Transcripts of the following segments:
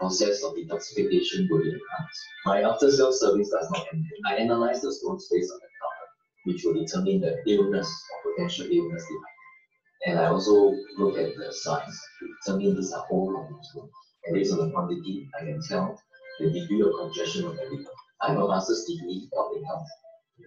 process of detoxification will be enhanced. My after-sales service does not end. I analyze the stones based on the color, which will determine the illness or potential illness behind it. And I also look at the size to determine these are whole of the stone. And based on the quantity, I can tell the degree of congestion of the liver. I have a master's degree in public health,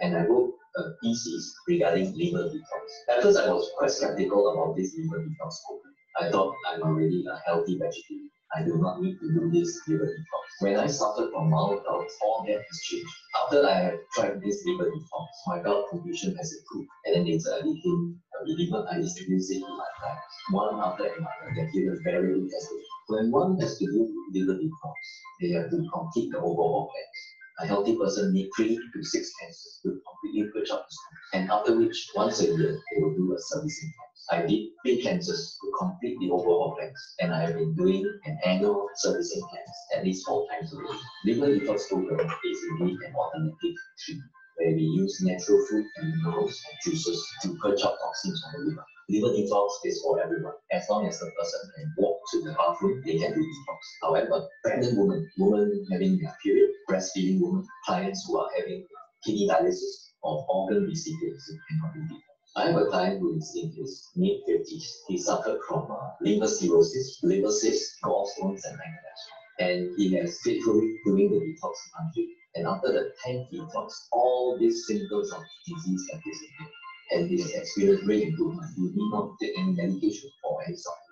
and I wrote a thesis regarding liver detox. At first, I was quite skeptical about this liver detox program. I thought I'm already a healthy vegetarian. I do not need to do this liver detox. When I suffered from mild gout, all that has changed. After I have tried this liver detox, my gout condition has improved. And then later I became a believer. I distribute it in my life, one after another. They give a very good testimony. When one has to do liver detox, they have to complete the overall cleanse. A healthy person needs 3 to 6 cleanses to completely purge out the stone. And after which, once a year, they will do a servicing cleanse. I did 3 cleanses to complete the overall cleanse, and I have been doing an annual servicing cleanse at least 4 times a week. Liver detox program is indeed an alternative treatment where we use natural fruit and minerals and juices to purge out toxins from the liver. Liver detox is for everyone. As long as the person can walk to the bathroom, they can do detox. However, pregnant women having their period, breastfeeding women, clients who are having kidney dialysis or organ recipients cannot do detox. I have a client who is in his mid-50s. He suffered from liver cirrhosis, liver cysts, gallstones, and cholesterol. And he has faithfully doing the detox monthly. And after the 10th detox, all these symptoms of disease have disappeared. And he has experienced great improvement. You need not take any medication or any supplements.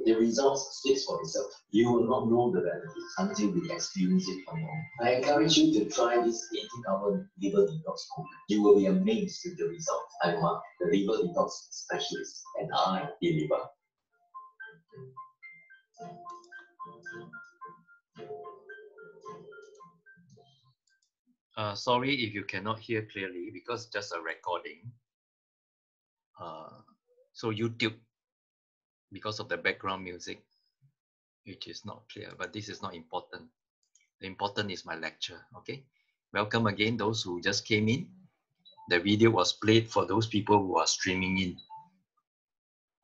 The results speak for itself. You will not know the benefits until you experience it on your own. I encourage you to try this 18-hour liver detox program. You will be amazed with the results. I'm Mark, the liver detox specialist, and I deliver. Sorry if you cannot hear clearly because just a recording. So YouTube, because of the background music, which is not clear, but this is not important. The important is my lecture, okay? Welcome again, those who just came in. The video was played for those people who are streaming in.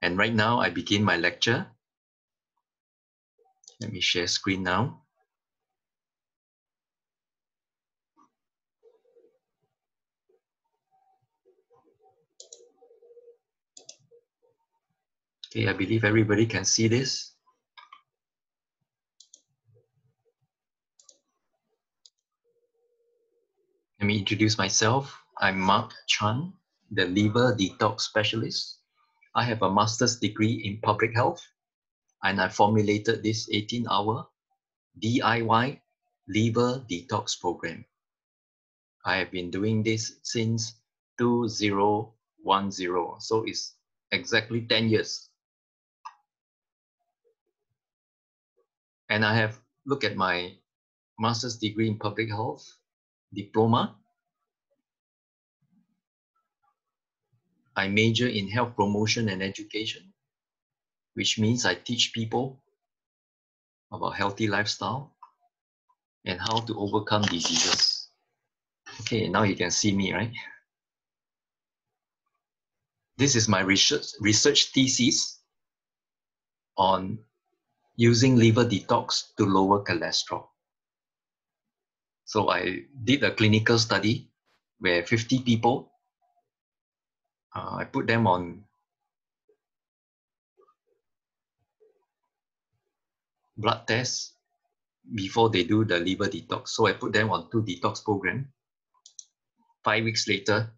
And right now, I begin my lecture. Let me share screen now. Okay, I believe everybody can see this. Let me introduce myself. I'm Mark Chan, the liver detox specialist. I have a master's degree in public health, and I formulated this 18-hour DIY liver detox program. I have been doing this since 2010, so it's exactly 10 years. And I have looked at my master's degree in public health diploma. I major in health promotion and education, which means I teach people about healthy lifestyle and how to overcome diseases. Okay, now you can see me, right? This is my research thesis on using liver detox to lower cholesterol. So I did a clinical study where 50 people, I put them on blood tests before they do the liver detox. So I put them on 2 detox programs. 5 weeks later,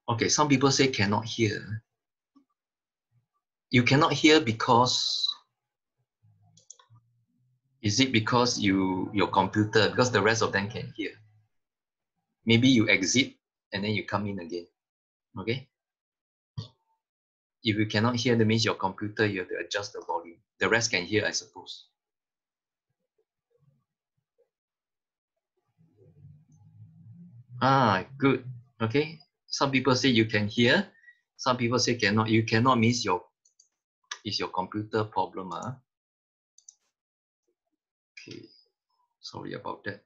okay, some people say cannot hear. You cannot hear because, is it because your computer, because the rest of them can hear? Maybe you exit and then you come in again, okay? If you cannot hear, that means your computer, you have to adjust the volume. The rest can hear, I suppose. Ah, good, okay? Some people say you can hear, some people say cannot. You cannot means it's your computer problem. Okay, sorry about that.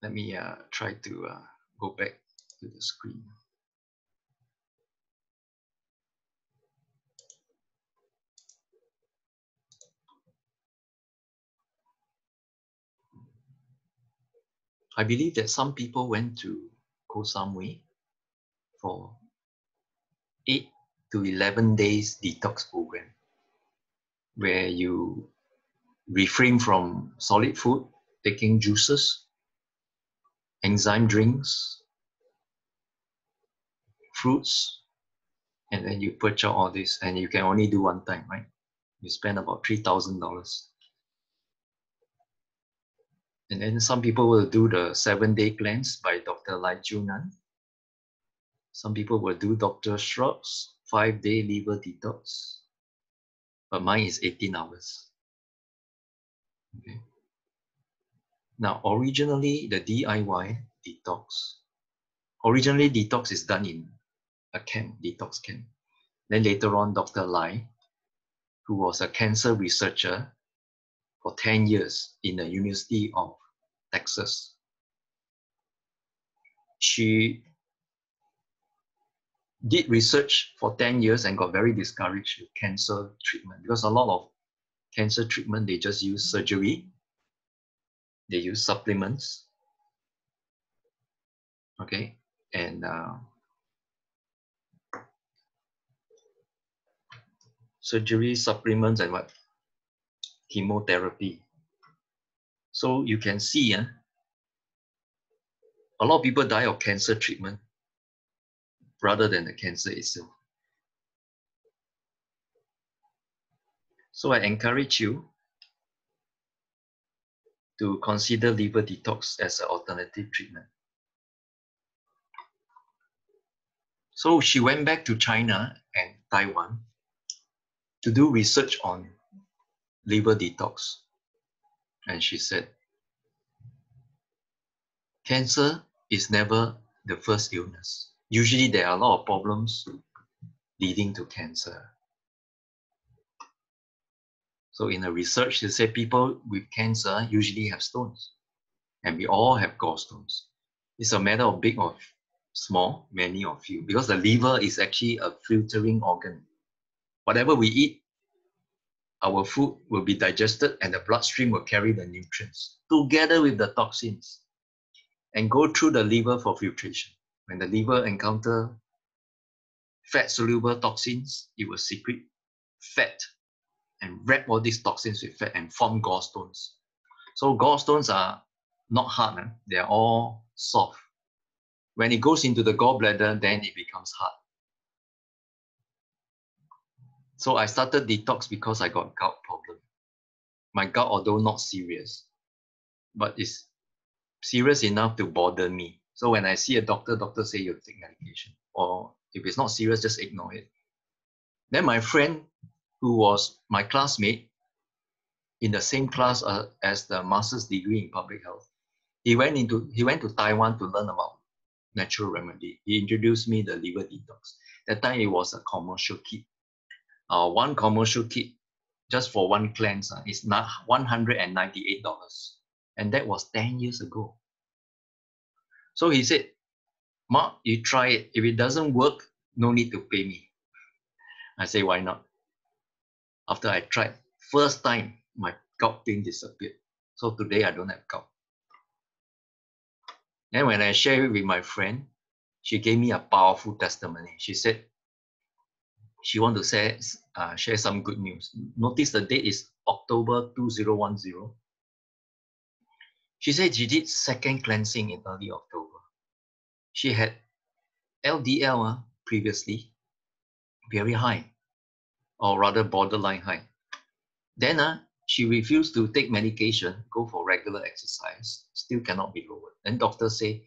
Let me try to go back to the screen. I believe that some people went to Koh Samui for 8 to 11 days detox program, where you refrain from solid food, taking juices, enzyme drinks, fruits, and then you purge out all this, and you can only do one time, right? You spend about $3,000. And then some people will do the 7-day cleanse by Dr. Lai Junan. Some people will do Dr. Schrock's 5-day liver detox. But mine is 18 hours. Okay. Now, originally, the DIY detox, detox is done in a camp, detox camp. Then later on, Dr. Lai, who was a cancer researcher for 10 years in the University of Texas, she did research for 10 years and got very discouraged with cancer treatment, because a lot of cancer treatment, they just use surgery, they use supplements, okay, and surgery, supplements, and what? Chemotherapy. So you can see, a lot of people die of cancer treatment rather than the cancer itself. So I encourage you to consider liver detox as an alternative treatment. So she went back to China and Taiwan to do research on liver detox. And she said, cancer is never the first illness. Usually there are a lot of problems leading to cancer. So in the research, she said people with cancer usually have stones. And we all have gallstones. It's a matter of big or small, many or few, because the liver is actually a filtering organ. Whatever we eat, our food will be digested and the bloodstream will carry the nutrients together with the toxins and go through the liver for filtration. When the liver encounters fat-soluble toxins, it will secrete fat and wrap all these toxins with fat and form gallstones. So gallstones are not hard, they are all soft. When it goes into the gallbladder, then it becomes hard. So I started detox because I got gout problem. My gout, although not serious, but it's serious enough to bother me. So when I see a doctor, doctor say you take medication, or if it's not serious, just ignore it. Then my friend, who was my classmate in the same class as the master's degree in public health, he went to Taiwan to learn about natural remedy. He introduced me the liver detox. That time it was a commercial kit. One commercial kit just for one cleanse is $198. And that was 10 years ago. So he said, Mark, you try it. If it doesn't work, no need to pay me. I say, why not? After I tried, first time, my gout pain disappeared. So today I don't have gout. Then when I shared it with my friend, she gave me a powerful testimony. She said she want to share some good news. Notice the date is October 2010. She said she did second cleansing in early October. She had LDL previously very high, or rather borderline high. Then she refused to take medication, go for regular exercise, still cannot be lowered. Then doctor say,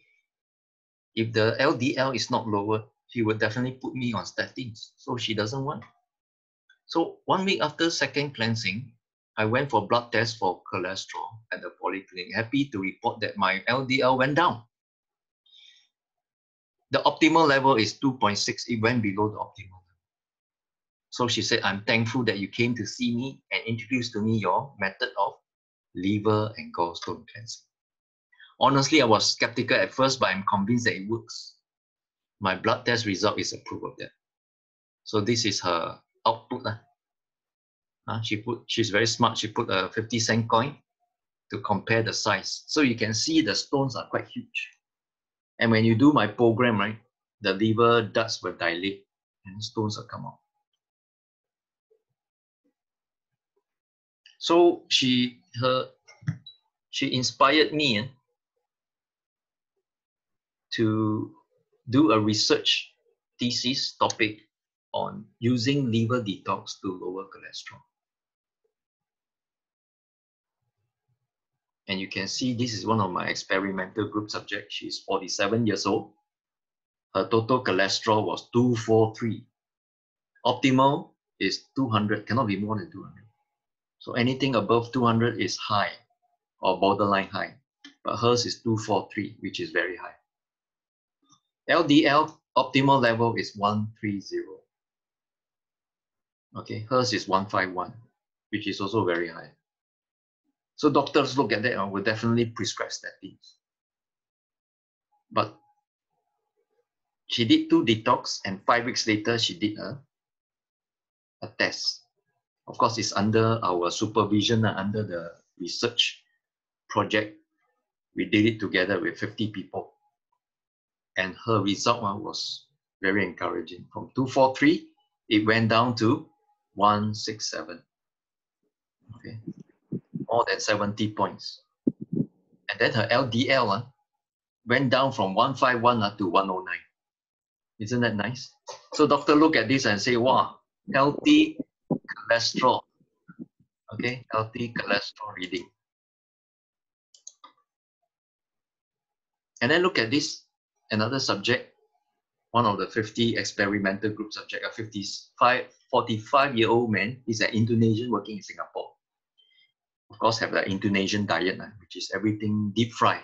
if the LDL is not lowered, he would definitely put me on statins. So she doesn't want. So 1 week after second cleansing, I went for blood test for cholesterol at the polyclinic. Happy to report that my LDL went down. The optimal level is 2.6. It went below the optimal. So she said, I'm thankful that you came to see me and introduced to me your method of liver and gallstone cleansing. Honestly, I was skeptical at first, but I'm convinced that it works. My blood test result is a proof of that. So this is her output. She's very smart. She put a 50-cent coin to compare the size. So you can see the stones are quite huge. And when you do my program, right, the liver ducts will dilate and stones will come out. So she inspired me to do a research thesis topic on using liver detox to lower cholesterol. And you can see this is one of my experimental group subjects. She's 47 years old. Her total cholesterol was 243. Optimal is 200, cannot be more than 200. So anything above 200 is high or borderline high. But hers is 243, which is very high. LDL optimal level is 130. Okay, hers is 151, which is also very high. So doctors look at that and will definitely prescribe statins. But she did 2 detox, and 5 weeks later she did a test. Of course, it's under our supervision, under the research project. We did it together with 50 people. And her result was very encouraging. From 243, it went down to 167. Okay, more than 70 points. And then her LDL went down from 151 to 109. Isn't that nice? So doctor look at this and say, wow, healthy cholesterol. Okay, healthy cholesterol reading. And then look at this, another subject, one of the 50 experimental group subject, a 45-year-old man. He's an Indonesian working in Singapore. Of course, have the Indonesian diet, which is everything deep fried.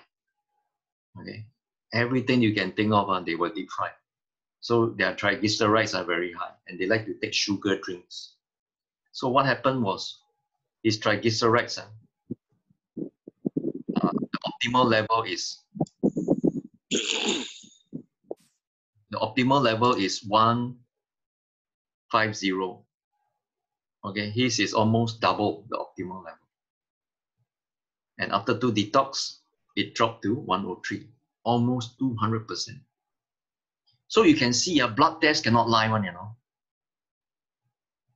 Okay, everything you can think of, they will deep fry. So their triglycerides are very high, and they like to take sugar drinks. So what happened was, his triglycerides, the optimal level is 150. Okay, his is almost double the optimal level. And after 2 detox, it dropped to 103, almost 200%. So you can see a blood test cannot lie one,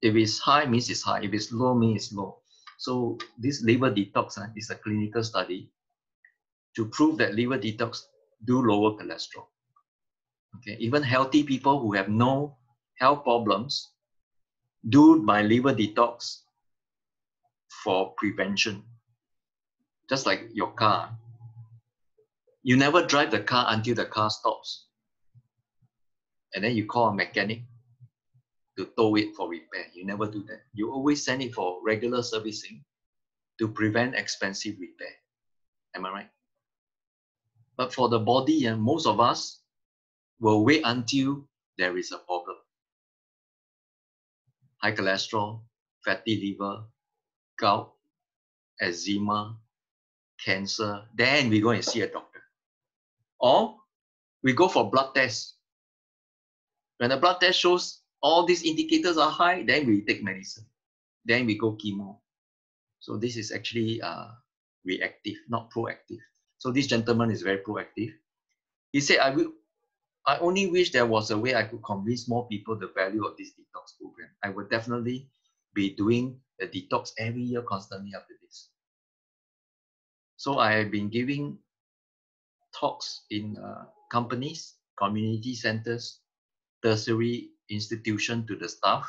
If it's high, means it's high. If it's low, means it's low. So this liver detox is a clinical study to prove that liver detox do lower cholesterol. Okay, even healthy people who have no health problems do my liver detox for prevention. Just like your car. You never drive the car until the car stops. And then you call a mechanic to tow it for repair. You never do that. You always send it for regular servicing to prevent expensive repair. Am I right? But for the body, most of us will wait until there is a problem. High cholesterol, fatty liver, gout, eczema, cancer, then we go and see a doctor. Or we go for blood tests. When the blood test shows all these indicators are high, then we take medicine. Then we go chemo. So this is actually reactive, not proactive. So this gentleman is very proactive. He said, I only wish there was a way I could convince more people the value of this detox program. I would definitely be doing the detox every year constantly after this. So I have been giving talks in companies, community centers, tertiary institution to the staff,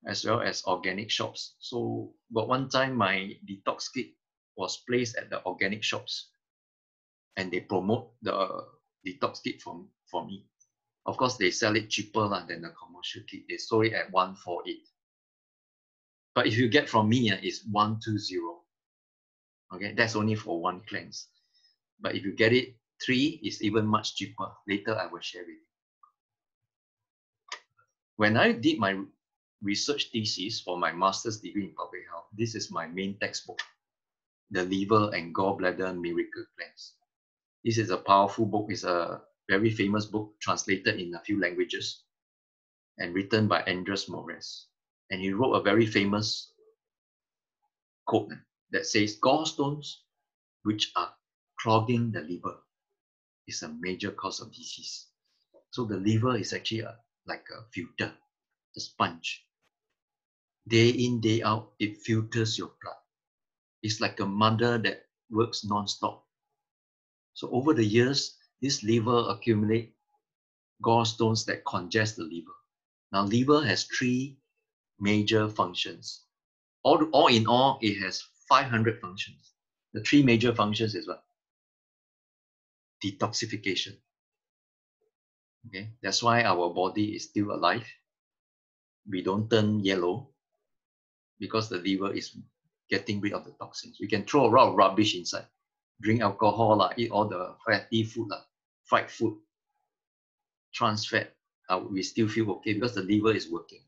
as well as organic shops. So but one time my detox kit was placed at the organic shops, and they promote the detox kit for me. Of course, they sell it cheaper than the commercial kit. They sold it at 148. But if you get from me, it's 120. Okay, that's only for one cleanse. But if you get it 3, it's even much cheaper. Later, I will share with you. When I did my research thesis for my master's degree in public health, this is my main textbook, The Liver and Gallbladder Miracle Cleanse. This is a powerful book. It's a very famous book, translated in a few languages and written by Andres Morez. And he wrote a very famous quote that says gallstones, which are clogging the liver, is a major cause of disease. So the liver is actually like a filter, a sponge. Day in, day out, it filters your blood. It's like a mother that works non-stop. So over the years, this liver accumulate gallstones that congest the liver. Now, liver has 3 major functions. All in all, it has 500 functions. The 3 major functions is what? Detoxification. Okay, that's why our body is still alive. We don't turn yellow because the liver is getting rid of the toxins. We can throw a lot of rubbish inside. Drink alcohol, eat all the fatty food, fried food, trans fat. We still feel okay because the liver is working.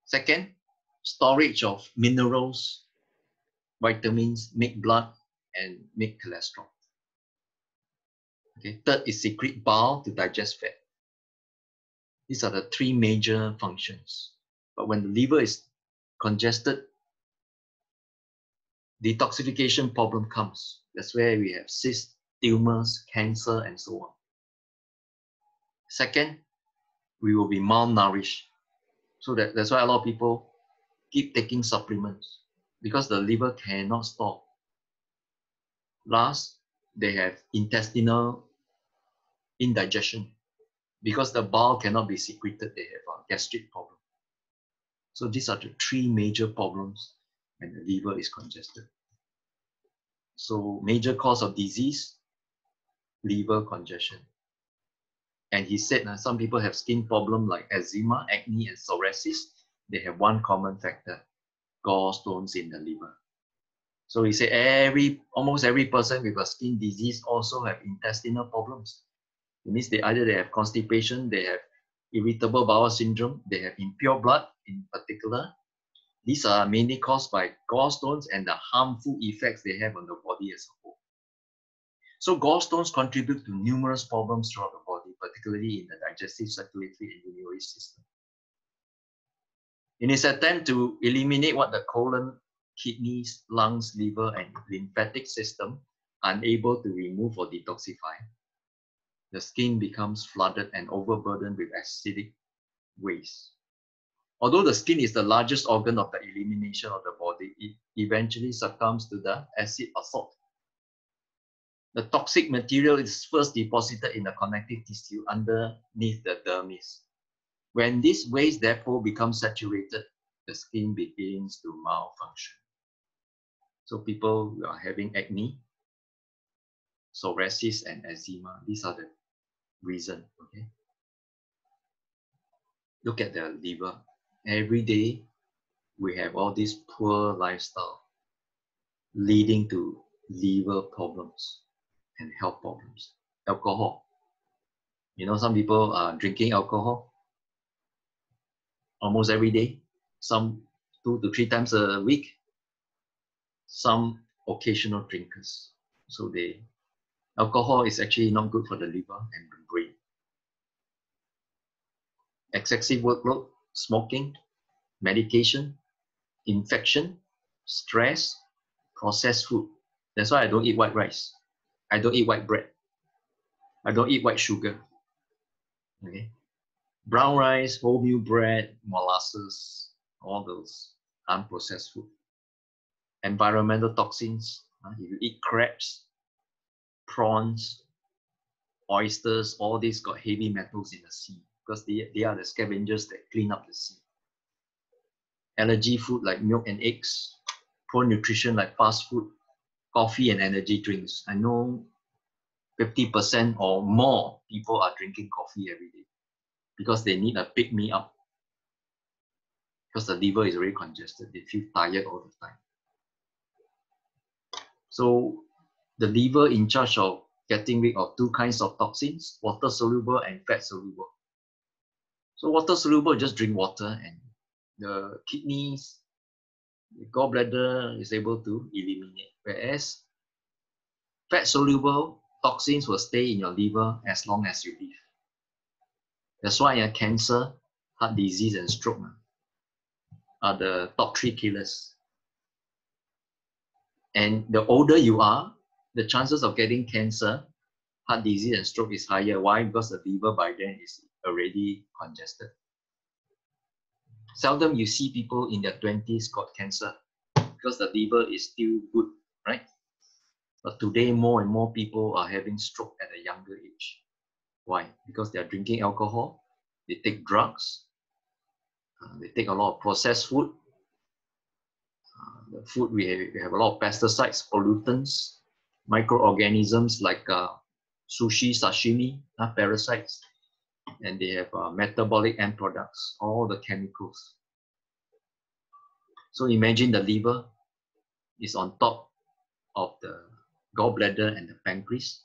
Second, storage of minerals, vitamins, make blood, and make cholesterol. Okay. Third is secrete bile to digest fat. These are the 3 major functions. But when the liver is congested, detoxification problem comes. That's where we have cysts, tumors, cancer, and so on. Second, we will be malnourished. So that's why a lot of people keep taking supplements because the liver cannot store. Last, they have intestinal indigestion because the bile cannot be secreted. They have a gastric problem. So these are the 3 major problems when the liver is congested. So major cause of disease, liver congestion. And he said some people have skin problem like eczema, acne, and psoriasis. They have one common factor, gallstones in the liver. So he said almost every person with a skin disease also have intestinal problems. It means they either have constipation, they have irritable bowel syndrome, they have impure blood in particular. These are mainly caused by gallstones and the harmful effects they have on the body as a whole. So gallstones contribute to numerous problems throughout the body, particularly in the digestive, circulatory, and urinary system. In his attempt to eliminate what the colon, kidneys, lungs, liver, and lymphatic system are unable to remove or detoxify, the skin becomes flooded and overburdened with acidic waste. Although the skin is the largest organ of the elimination of the body, it eventually succumbs to the acid assault. The toxic material is first deposited in the connective tissue underneath the dermis. When this waste depot becomes saturated, the skin begins to malfunction. So people who are having acne, psoriasis, and eczema, these are the reasons. Okay? Look at the liver. Every day, we have all this poor lifestyle leading to liver problems and health problems. Alcohol. You know, some people are drinking alcohol almost every day, some 2 to 3 times a week, some occasional drinkers. So alcohol is actually not good for the liver and the brain. Excessive workload, smoking, medication, infection, stress, processed food. That's why I don't eat white rice. I don't eat white bread. I don't eat white sugar. Okay? Brown rice, wholemeal bread, molasses, all those unprocessed food. Environmental toxins. If you eat crabs, prawns, oysters, all these got heavy metals in the sea because they are the scavengers that clean up the sea. Allergy food like milk and eggs, poor nutrition like fast food, coffee and energy drinks. I know 50% or more people are drinking coffee every day because they need a pick-me-up because the liver is very congested. They feel tired all the time. So the liver in charge of getting rid of 2 kinds of toxins, water-soluble and fat-soluble. So water-soluble, just drink water, and the kidneys, the gallbladder is able to eliminate. Whereas fat-soluble toxins will stay in your liver as long as you live. That's why cancer, heart disease, and stroke are the top 3 killers. And the older you are, the chances of getting cancer, heart disease and stroke is higher. Why? Because the liver by then is already congested. Seldom you see people in their 20s got cancer because the liver is still good, right? But today, more and more people are having stroke at a younger age. Why? Because they are drinking alcohol, they take drugs, they take a lot of processed food. The food, we have a lot of pesticides, pollutants, microorganisms like sushi, sashimi, parasites, and they have metabolic end products, all the chemicals. So imagine the liver is on top of the gallbladder and the pancreas.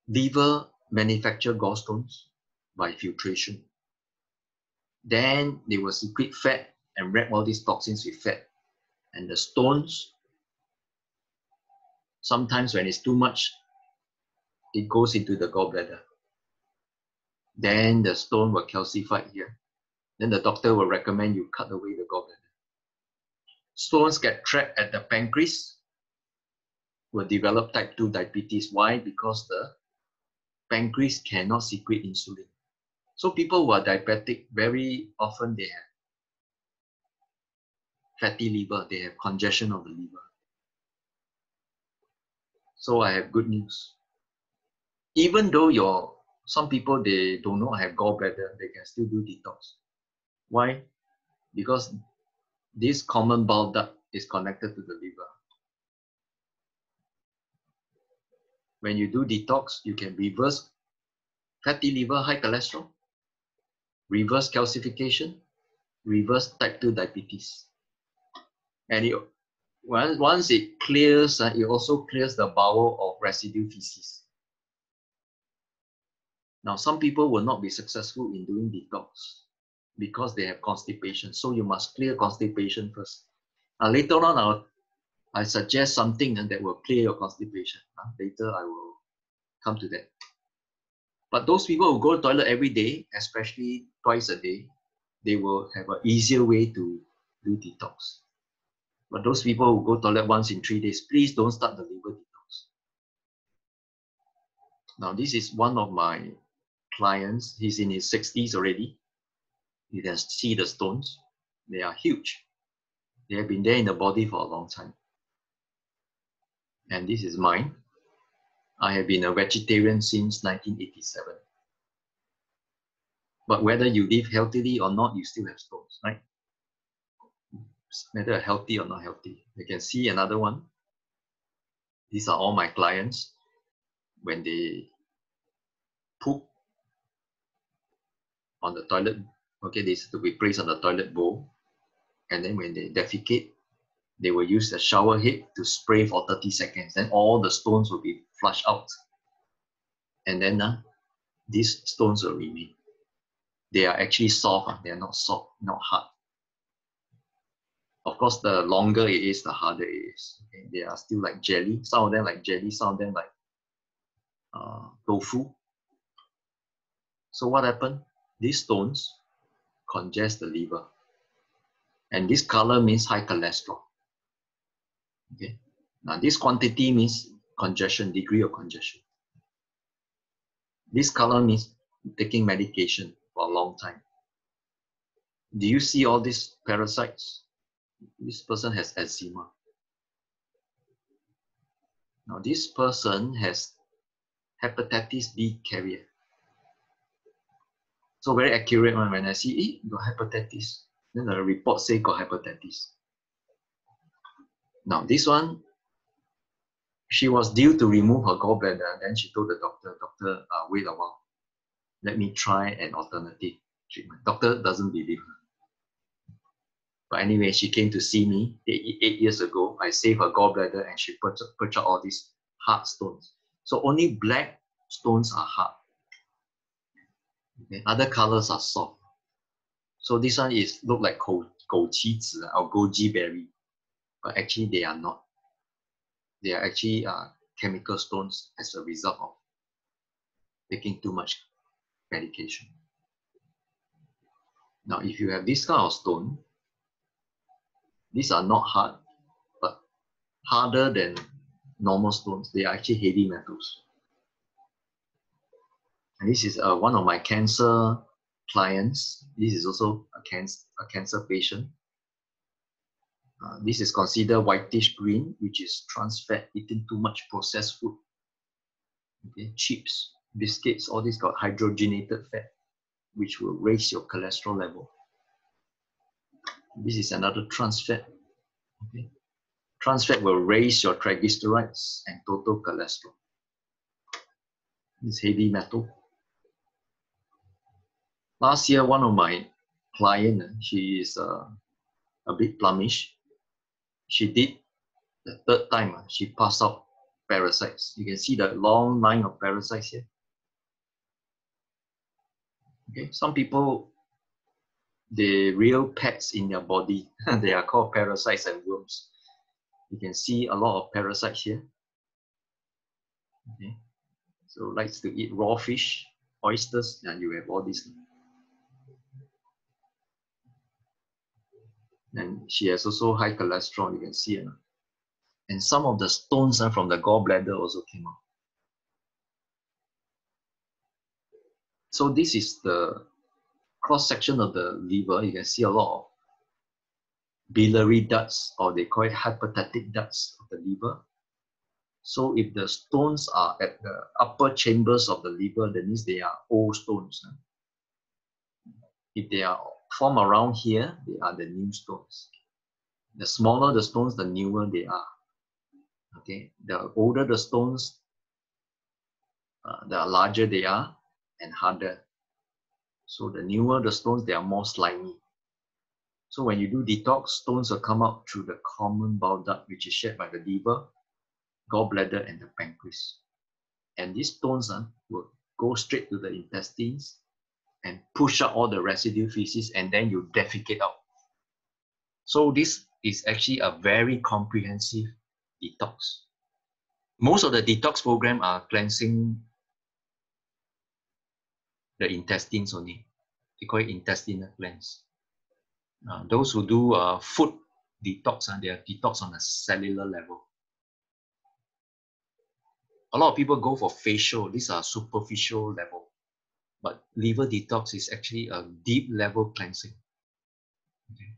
Liver manufacture gallstones by filtration. Then they will secrete fat and wrap all these toxins with fat. And the stones, sometimes when it's too much, it goes into the gallbladder. Then the stone will calcify here. Then the doctor will recommend you cut away the gallbladder. Stones get trapped at the pancreas, will develop type 2 diabetes. Why? Because the pancreas cannot secrete insulin. So people who are diabetic, very often they have fatty liver, they have congestion of the liver. So I have good news. Even though some people, they do not have gallbladder, they can still do detox. Why? Because this common bile duct is connected to the liver. When you do detox, you can reverse fatty liver, high cholesterol, reverse calcification, reverse type 2 diabetes. And once it clears, it also clears the bowel of residue feces. Now, some people will not be successful in doing detox because they have constipation. So you must clear constipation first. Later on, I suggest something that will clear your constipation. Later, I will come to that. But those people who go to the toilet every day, especially twice a day, they will have an easier way to do detox. But those people who go to the toilet once in 3 days, please don't start the liver detox. Now, this is one of my clients. He's in his 60s already. You can see the stones. They are huge. They have been there in the body for a long time. And this is mine. I have been a vegetarian since 1987. But whether you live healthily or not, you still have stones, right? Whether healthy or not healthy. You can see another one. These are all my clients. When they poop on the toilet, okay, they have to be placed on the toilet bowl. And then when they defecate, they will use the shower head to spray for 30 seconds. Then all the stones will be flushed out. And then these stones will remain. They are actually soft. They are not soft, not hard. Of course, the longer it is, the harder it is. Okay? They are still like jelly. Some of them like jelly, some of them like tofu. So what happened? These stones congest the liver. And this color means high cholesterol. Okay. Now this quantity means congestion, degree of congestion. This color means taking medication for a long time. Do you see all these parasites? This person has eczema. Now this person has hepatitis B carrier. So very accurate one. When I see, got hepatitis, then the report say got hepatitis. Now this one, she was due to remove her gallbladder. Then she told the doctor, wait a while. Let me try an alternative treatment. Doctor doesn't believe her. But anyway, she came to see me 8 years ago. I saved her gallbladder and she put out all these hard stones. So only black stones are hard. Okay. Other colors are soft. So this one look like goji or goji berry, but actually they are not. They are actually chemical stones as a result of taking too much medication. Now, if you have this kind of stone, these are not hard, harder than normal stones. They are actually heavy metals. And this is one of my cancer clients. This is also a cancer patient. This is considered whitish green, which is trans fat, eating too much processed food. Okay, chips, biscuits, all this got hydrogenated fat, which will raise your cholesterol level. This is another trans fat. Okay. Trans fat will raise your triglycerides and total cholesterol. It's heavy metal. Last year, one of my clients, she is a bit plummish. She did the third time, she passed out parasites. You can see the long line of parasites here. Okay, some people, they real pets in their body. They are called parasites and worms. You can see a lot of parasites here. Okay, so likes to eat raw fish, oysters, and you have all these. And she has also high cholesterol, you can see it. And some of the stones from the gallbladder also came out. So this is the cross-section of the liver. You can see a lot of biliary ducts, or they call it hyperthalamic ducts of the liver. So if the stones are at the upper chambers of the liver, that means they are old stones. If they are formed around here, they are the new stones. The smaller the stones, the newer they are. Okay, the older the stones, the larger they are and harder. So the newer the stones, they are more slimy. So when you do detox, stones will come out through the common bile duct, which is shared by the liver, gallbladder, and the pancreas. And these stones will go straight to the intestines and push out all the residue feces, and then you defecate out. So this is actually a very comprehensive detox. Most of the detox program are cleansing the intestines only. They call it intestinal cleanse. Those who do food detox, they are detox on a cellular level. A lot of people go for facial. These are superficial level. But liver detox is actually a deep level cleansing. Okay.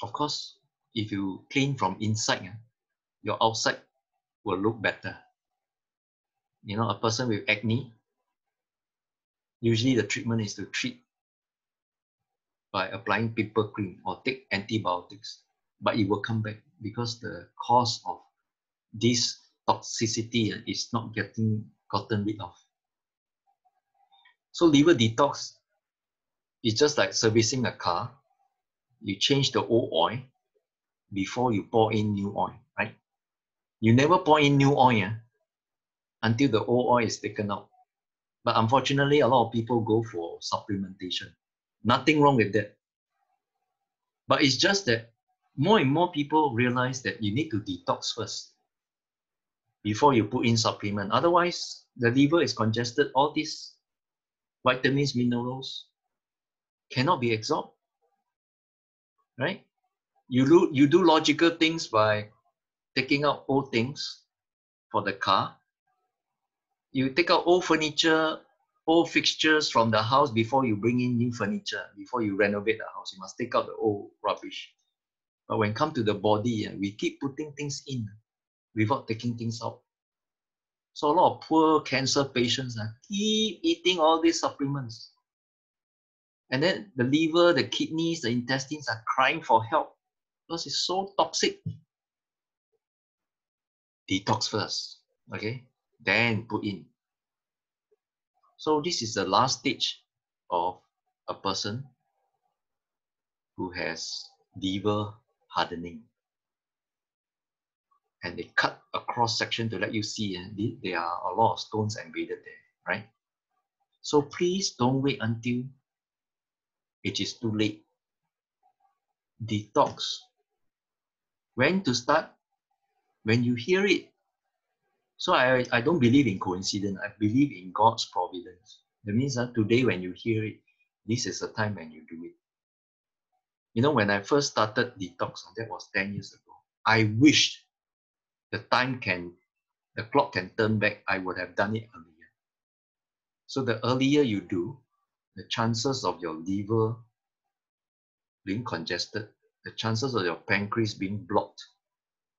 Of course, if you clean from inside, your outside will look better. You know, a person with acne, usually the treatment is to treat by applying pimple cream or take antibiotics. But it will come back because the cause of this toxicity is not gotten rid of. So liver detox is just like servicing a car. You change the old oil before you pour in new oil, right? You never pour in new oil until the old oil is taken out. But unfortunately, a lot of people go for supplementation. Nothing wrong with that. But it's just that more and more people realize that you need to detox first before you put in supplement. Otherwise, the liver is congested. All these vitamins, minerals cannot be absorbed, right? You do logical things by taking out old things for the car. You take out old furniture, old fixtures from the house before you bring in new furniture, before you renovate the house. You must take out the old rubbish. But when it comes to the body, we keep putting things in without taking things out. So a lot of poor cancer patients keep eating all these supplements. And then the liver, the kidneys, the intestines are crying for help because it's so toxic. Detox first, okay? Then put in. So this is the last stage of a person who has liver hardening. And they cut a cross section to let you see there are a lot of stones embedded there, right? So please don't wait until it is too late. Detox. When to start? When you hear it. So I don't believe in coincidence. I believe in God's providence. That means that today when you hear it, this is the time when you do it. You know, when I first started detox, that was 10 years ago. I wish the clock can turn back, I would have done it earlier. So the earlier you do, the chances of your liver being congested, the chances of your pancreas being blocked,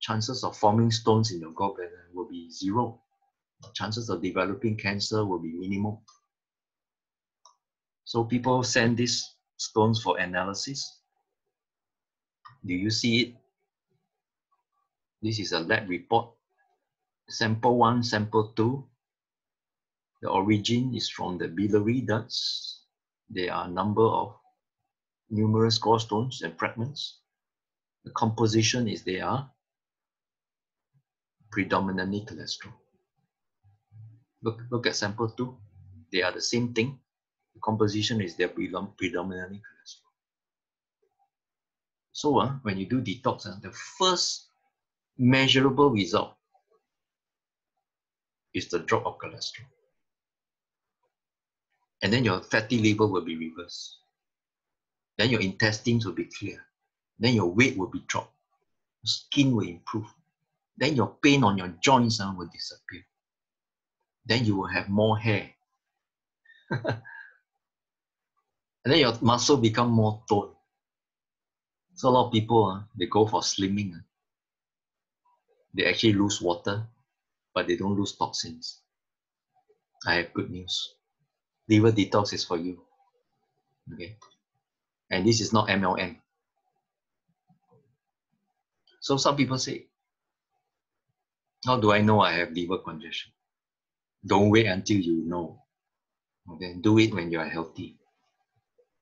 chances of forming stones in your gallbladder will be zero. Chances of developing cancer will be minimal. So people send these stones for analysis. Do you see it? This is a lab report. Sample 1, sample 2. The origin is from the biliary ducts. There are a number of numerous gallstones and fragments. The composition is they are predominantly cholesterol. Look at sample 2. They are the same thing. The composition is they're predominantly cholesterol. So when you do detox, the first measurable result is the drop of cholesterol. And then your fatty liver will be reversed. Then your intestines will be clear. Then your weight will be dropped. Your skin will improve. Then your pain on your joints will disappear. Then you will have more hair. And then your muscle become more toned. So a lot of people, they go for slimming. They actually lose water, but they don't lose toxins. I have good news. Liver detox is for you. Okay? And this is not MLM. So some people say, how do I know I have liver congestion? Don't wait until you know. Okay? Do it when you are healthy.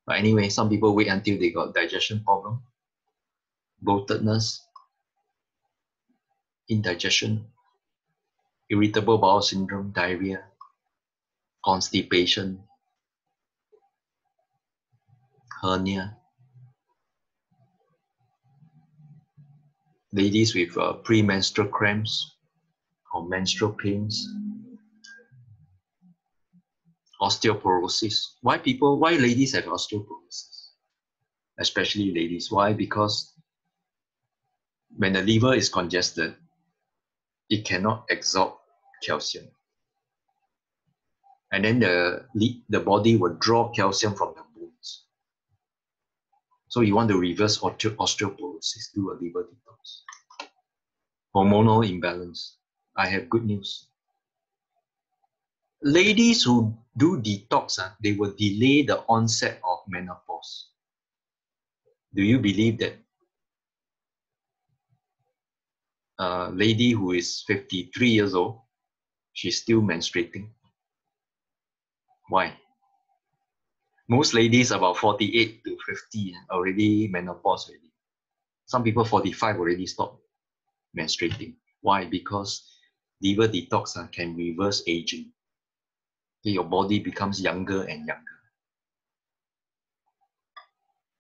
But anyway, some people wait until they got digestion problem, bloatedness, indigestion, irritable bowel syndrome, diarrhea, constipation, hernia. Ladies with premenstrual cramps or menstrual pains, osteoporosis. Why ladies have osteoporosis? Especially ladies. Why? Because when the liver is congested, it cannot absorb calcium. And then the body will draw calcium from the bones. So you want to reverse osteoporosis, do a liver detox. Hormonal imbalance. I have good news. Ladies who do detox, they will delay the onset of menopause. Do you believe that a lady who is 53 years old, she's still menstruating? Why? Most ladies about 48 to 50 already menopause already. Some people 45 already stop menstruating. Why? Because liver detox can reverse aging. Your body becomes younger and younger.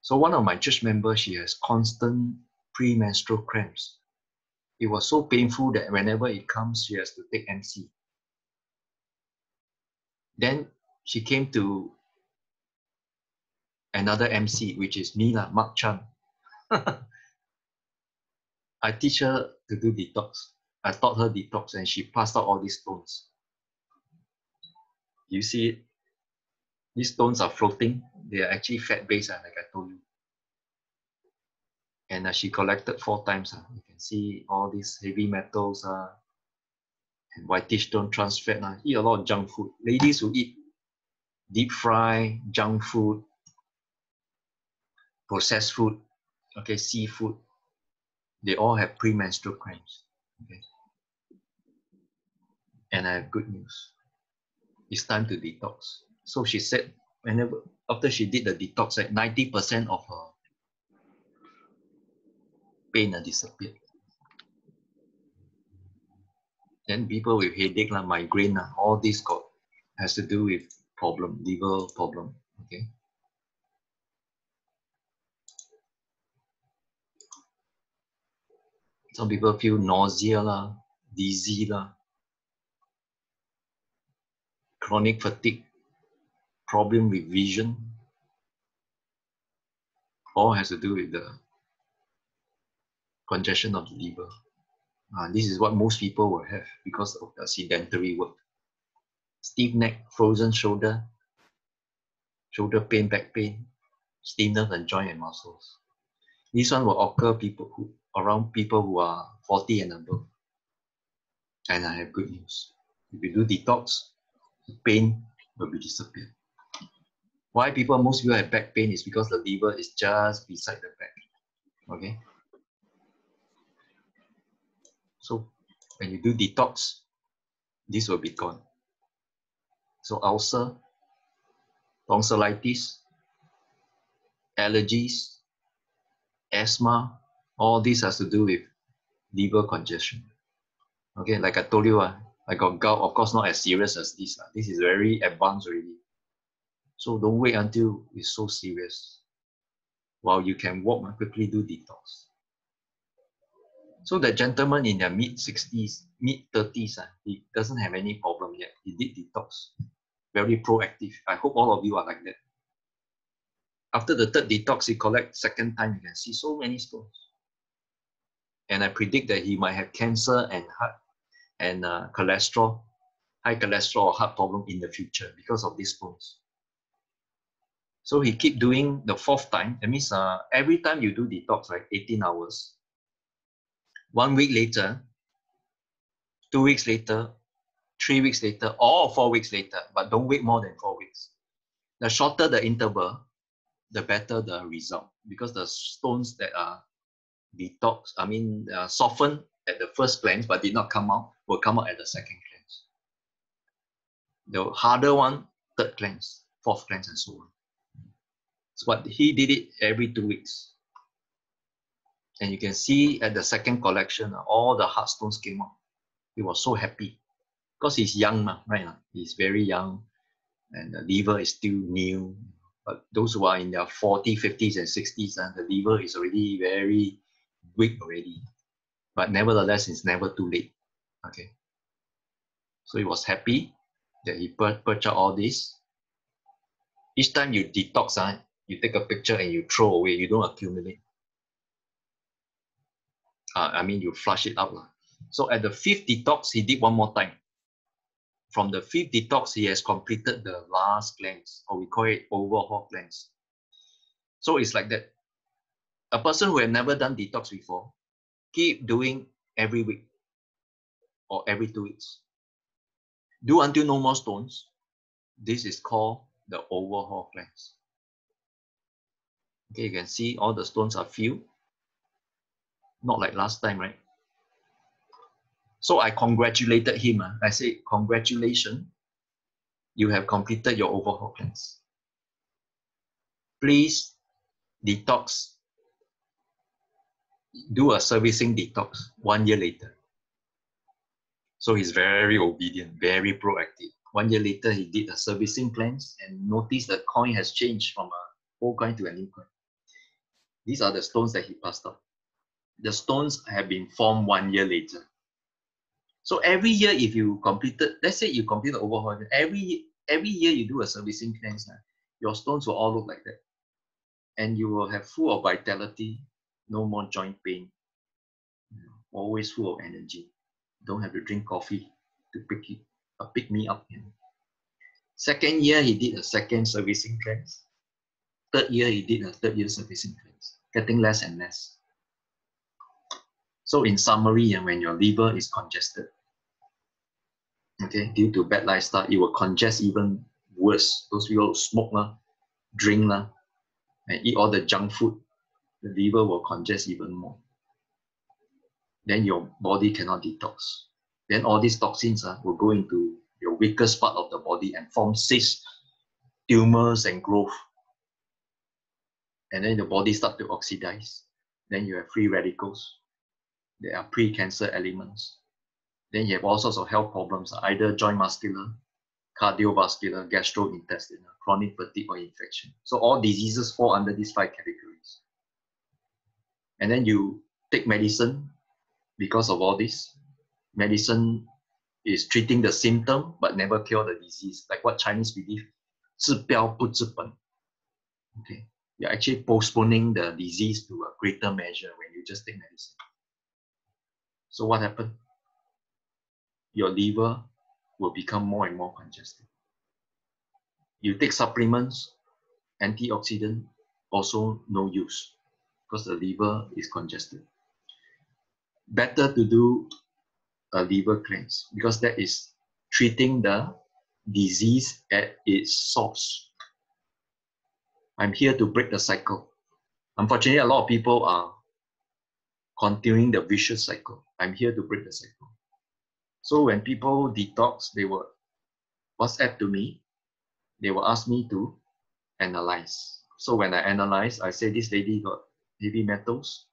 So one of my church members, she has constant premenstrual cramps. It was so painful that whenever it comes, she has to take MC. Then she came to another MC, which is me, Mark Chan. I teach her to do detox. I taught her detox and she passed out all these stones. You see it? These stones are floating. They are actually fat-based, like I told you. And she collected 4 times. You can see all these heavy metals and whitish stone, trans fat. Eat a lot of junk food. Ladies who eat deep fry, junk food, processed food, okay, seafood, they all have premenstrual cramps. Okay. And I have good news. It's time to detox. So she said, after she did the detox, 90% of her pain disappeared. Then people with headache, migraine, all this has to do with liver problem. Okay. Some people feel nausea, dizzy, chronic fatigue, problem with vision. All has to do with the congestion of the liver. This is what most people will have because of the sedentary work. Stiff neck, frozen shoulder, shoulder pain, back pain, stiffness and joint and muscles. This one will occur around people who are 40 and above. And I have good news. If you do detox, the pain will be disappeared. Why most people have back pain is because the liver is just beside the back. Okay. So when you do detox, this will be gone. So ulcer, tonsillitis, allergies, asthma, all this has to do with liver congestion. Okay, like I told you, I got gout, of course not as serious as this. This is very advanced already. So don't wait until it's so serious. While you can walk, quickly do detox. So the gentleman in their mid-60s, mid-30s, he doesn't have any problem yet. He did detox. Very proactive. I hope all of you are like that. After the third detox, he collects second time, you can see so many stones. And I predict that he might have cancer and heart and cholesterol, high cholesterol or heart problem in the future because of these stones. So he keep doing the fourth time. That means every time you do detox, right, 18 hours, 1 week later, 2 weeks later, 3 weeks later, or 4 weeks later, but don't wait more than 4 weeks. The shorter the interval, the better the result, because the stones that are detox, softened at the first cleanse but did not come out, will come out at the second cleanse. The harder one, third cleanse, fourth cleanse, and so on. But he did it every 2 weeks. And you can see at the second collection, all the hard stones came out. He was so happy because he's young, right? He's very young and the liver is still new. But those who are in their 40s, 50s, and 60s, the liver is already very weak already. But nevertheless, it's never too late. Okay. So he was happy that he purged out all this. Each time you detox, you take a picture and you throw away. You don't accumulate. You flush it out. So at the fifth detox, he did one more time. From the fifth detox, he has completed the last cleanse, or we call it overhaul cleanse. So it's like that. A person who has never done detox before, keep doing every week or every 2 weeks. Do until no more stones. This is called the overhaul cleanse. Okay, you can see all the stones are filled. Not like last time, right? So I congratulated him. I said, congratulations, you have completed your overhaul cleanse. Please detox, do a servicing detox 1 year later. So he's very obedient, very proactive. 1 year later, he did a servicing cleanse and noticed the coin has changed from a old coin to a new coin. These are the stones that he passed out. The stones have been formed 1 year later. So every year, if you completed, let's say you complete the overhaul, every year you do a servicing cleanse, your stones will all look like that. And you will have full of vitality, no more joint pain, always full of energy. Don't have to drink coffee to pick me up. Second year, he did a second servicing cleanse. Third year, he did a third year servicing cleanse, getting less and less. So in summary, when your liver is congested, okay, due to bad lifestyle, it will congest even worse. Those people who smoke, drink, and eat all the junk food, the liver will congest even more. Then your body cannot detox. Then all these toxins will go into your weakest part of the body and form cysts, tumors, and growth. And then the body starts to oxidize. Then you have free radicals. There are pre-cancer elements. Then you have all sorts of health problems, either joint muscular, cardiovascular, gastrointestinal, chronic fatigue, or infection. So all diseases fall under these 5 categories. And then you take medicine because of all this. Medicine is treating the symptom but never cure the disease, like what Chinese believe, 治标不治本. Okay, you're actually postponing the disease to a greater measure when you just take medicine. So what happened? Your liver will become more and more congested. You take supplements, antioxidant, also no use because the liver is congested. Better to do a liver cleanse because that is treating the disease at its source. I'm here to break the cycle. Unfortunately, a lot of people are continuing the vicious cycle. I'm here to break the cycle. So when people detox, they will WhatsApp to me. They will ask me to analyze. So when I analyze, I say this lady got heavy metals.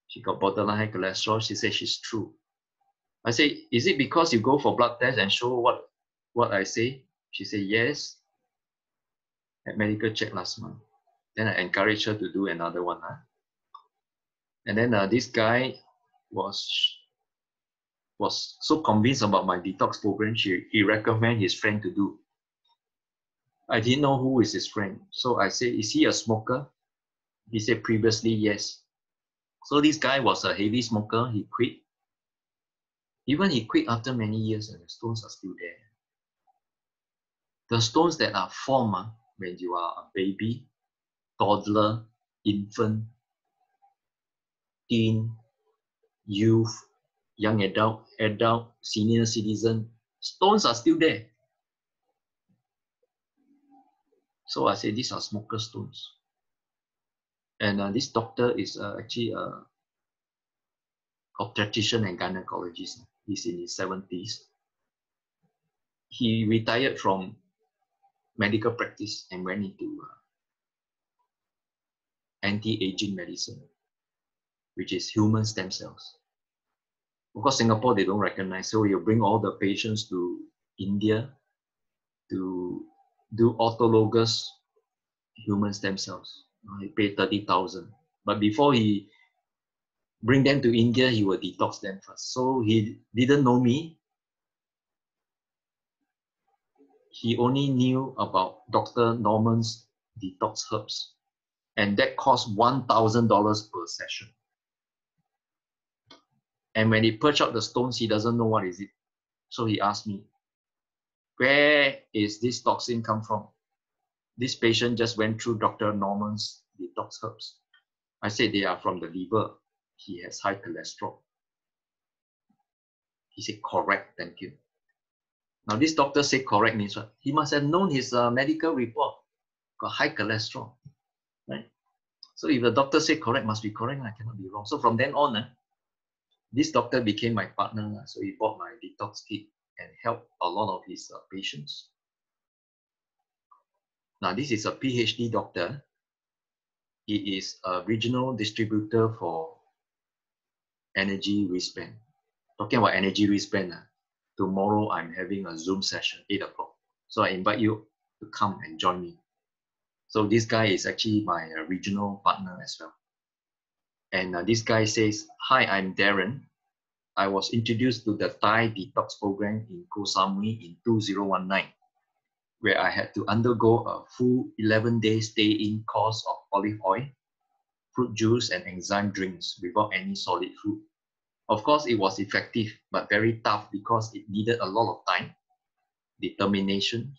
She got borderline high cholesterol. She says she's true. I say, is it because you go for blood test and show what I say? She said, yes. At medical check last month. Then I encouraged her to do another one. And then this guy was so convinced about my detox program, he recommended his friend to do. I didn't know who is his friend. So I said, is he a smoker? He said previously, yes. So this guy was a heavy smoker. He quit. Even he quit after many years and the stones are still there. The stones that are formed when you are a baby, toddler, infant, teen, youth, young adult, senior citizen, stones are still there. So I say these are smoker stones. And this doctor is actually a obstetrician and gynecologist. He's in his 70s. He retired from medical practice and went into anti-aging medicine, which is human stem cells. Of course, Singapore, they don't recognize. So you bring all the patients to India to do autologous human stem cells. He paid 30,000. But before he bring them to India, he will detox them first. So he didn't know me. He only knew about Dr. Norman's detox herbs. And that cost $1,000 per session. And when he purged out the stones, he doesn't know what is it. So he asked me, where is this toxin come from? This patient just went through Dr. Norman's detox herbs. I said they are from the liver. He has high cholesterol. He said, correct, thank you. Now this doctor said correct means what? He must have known his medical report. Got high cholesterol, right? So if the doctor said correct, must be correct. I cannot be wrong. So from then on, this doctor became my partner. So he bought my detox kit and helped a lot of his patients. Now this is a PhD doctor. He is a regional distributor for energy wristband. Talking about energy wristband, tomorrow I'm having a Zoom session, 8 o'clock. So I invite you to come and join me. So this guy is actually my regional partner as well. And this guy says, hi, I'm Darren. I was introduced to the Thai detox program in Koh Samui in 2019, where I had to undergo a full 11-day stay-in course of olive oil, fruit juice, and enzyme drinks without any solid food. Of course, it was effective, but very tough because it needed a lot of time, determination,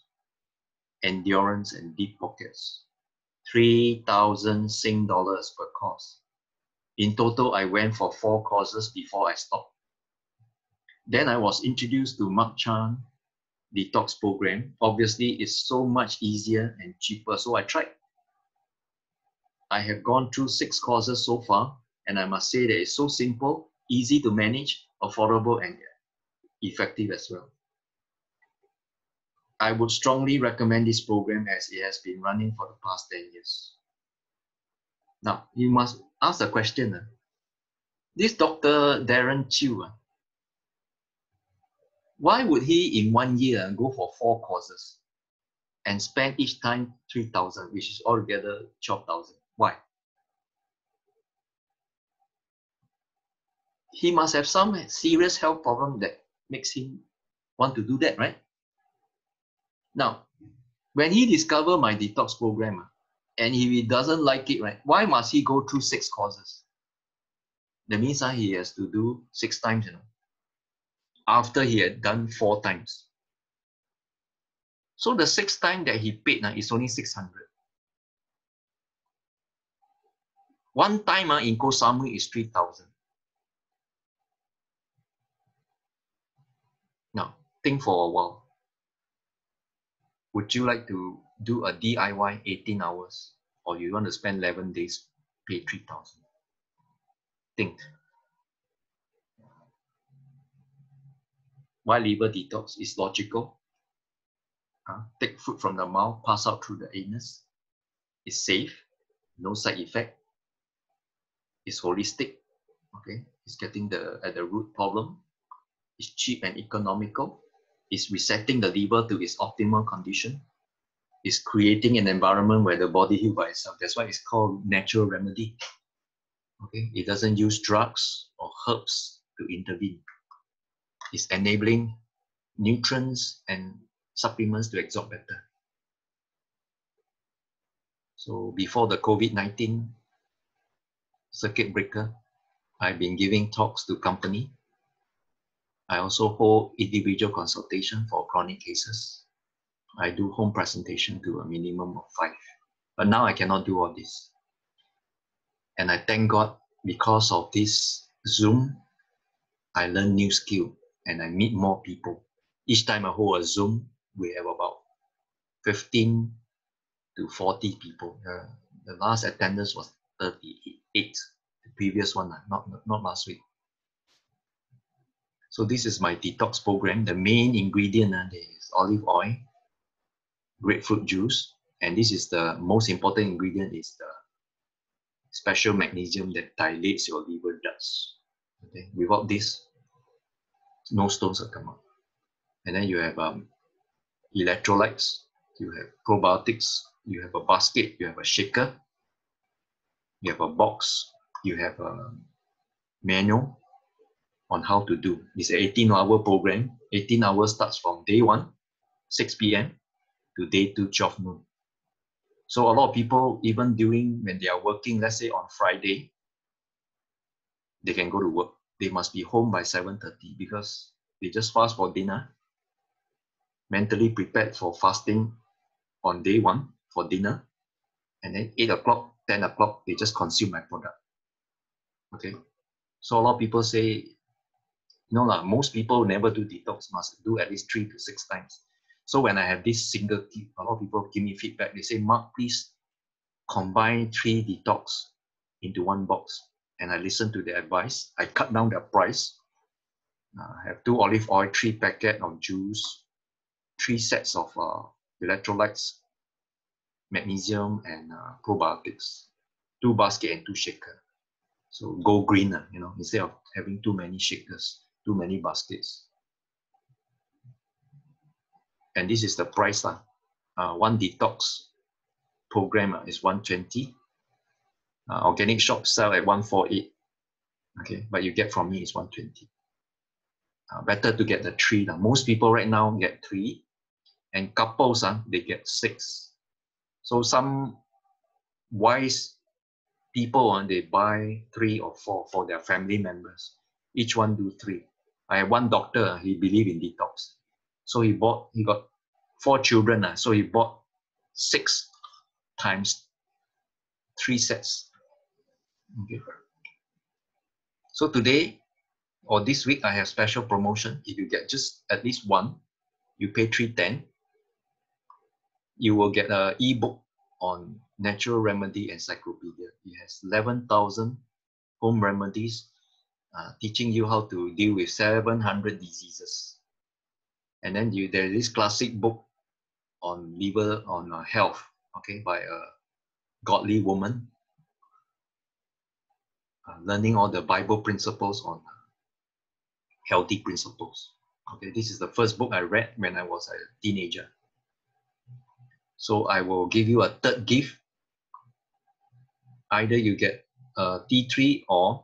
endurance, and deep pockets. 3,000 Sing dollars per course. In total, I went for 4 courses before I stopped. Then I was introduced to Mark Chan detox program. Obviously, it's so much easier and cheaper, so I tried. I have gone through 6 courses so far, and I must say that it's so simple, easy to manage, affordable, and effective as well. I would strongly recommend this program as it has been running for the past 10 years. Now, you must ask a question. This Dr. Darren Chew, why would he in 1 year go for 4 courses and spend each time 3,000, which is altogether 12,000? Why? He must have some serious health problem that makes him want to do that, right? Now, when he discovered my detox program and if he doesn't like it, right, why must he go through 6 courses? That means he has to do 6 times, after he had done 4 times. So the 6th time that he paid is only 600. One time in Koh Samui is 3,000. Now, think for a while. Would you like to do a DIY 18 hours, or you want to spend 11 days, pay 3,000? Think. Why liver detox is logical? Take food from the mouth, pass out through the anus. It's safe, no side effect. It's holistic. Okay, it's getting at the root problem. It's cheap and economical. It's resetting the liver to its optimal condition. It's creating an environment where the body heals by itself. That's why it's called natural remedy. Okay, it doesn't use drugs or herbs to intervene. It's enabling nutrients and supplements to absorb better. So before the COVID-19 circuit breaker, I've been giving talks to company. I also hold individual consultation for chronic cases. I do home presentation to a minimum of 5. But now I cannot do all this. And I thank God, because of this Zoom, I learn new skill and I meet more people. Each time I hold a Zoom, we have about 15 to 40 people. The last attendance was 38, the previous one, not last week. So this is my detox program. The main ingredient is olive oil, grapefruit juice, and this is the most important ingredient, is the special magnesium that dilates your liver ducts. Okay, without this, no stones will come out. And then you have electrolytes, you have probiotics, you have a basket, you have a shaker, you have a box, you have a manual on how to do. It's an 18-hour program. 18 hours starts from day 1, 6 p.m. to day 2, 12 noon. So a lot of people, even when they are working, let's say on Friday, they can go to work. They must be home by 7:30 because they just fast for dinner, mentally prepared for fasting on day 1 for dinner, and then 8 o'clock, 10 o'clock, they just consume my product. Okay, so a lot of people say, no, most people never do detox, must do at least 3 to 6 times. So when I have this single tip, a lot of people give me feedback. They say, Mark, please combine 3 detox into 1 box. And I listen to their advice. I cut down the price. I have 2 olive oil, 3 packets of juice, 3 sets of electrolytes, magnesium, and probiotics, 2 basket and 2 shaker. So go green, instead of having too many shakers, too many baskets. And this is the price. 1 detox program is 120. Organic shop sell at 148. Okay, but you get from me is 120. Better to get the 3. Most people right now get 3, and couples they get 6. So some wise people they buy 3 or 4 for their family members. Each one do 3. I have one doctor, he believe in detox. So he got 4 children, so he bought 6 times 3 sets. Okay. So today or this week, I have special promotion. If you get just at least 1, you pay $310. You will get an ebook on natural remedy encyclopedia. It has 11,000 home remedies, teaching you how to deal with 700 diseases. And then there is this classic book on liver, on health, okay, by a godly woman, learning all the Bible principles on healthy principles. Okay, this is the first book I read when I was a teenager. So I will give you a 3rd gift. Either you get a tea tree or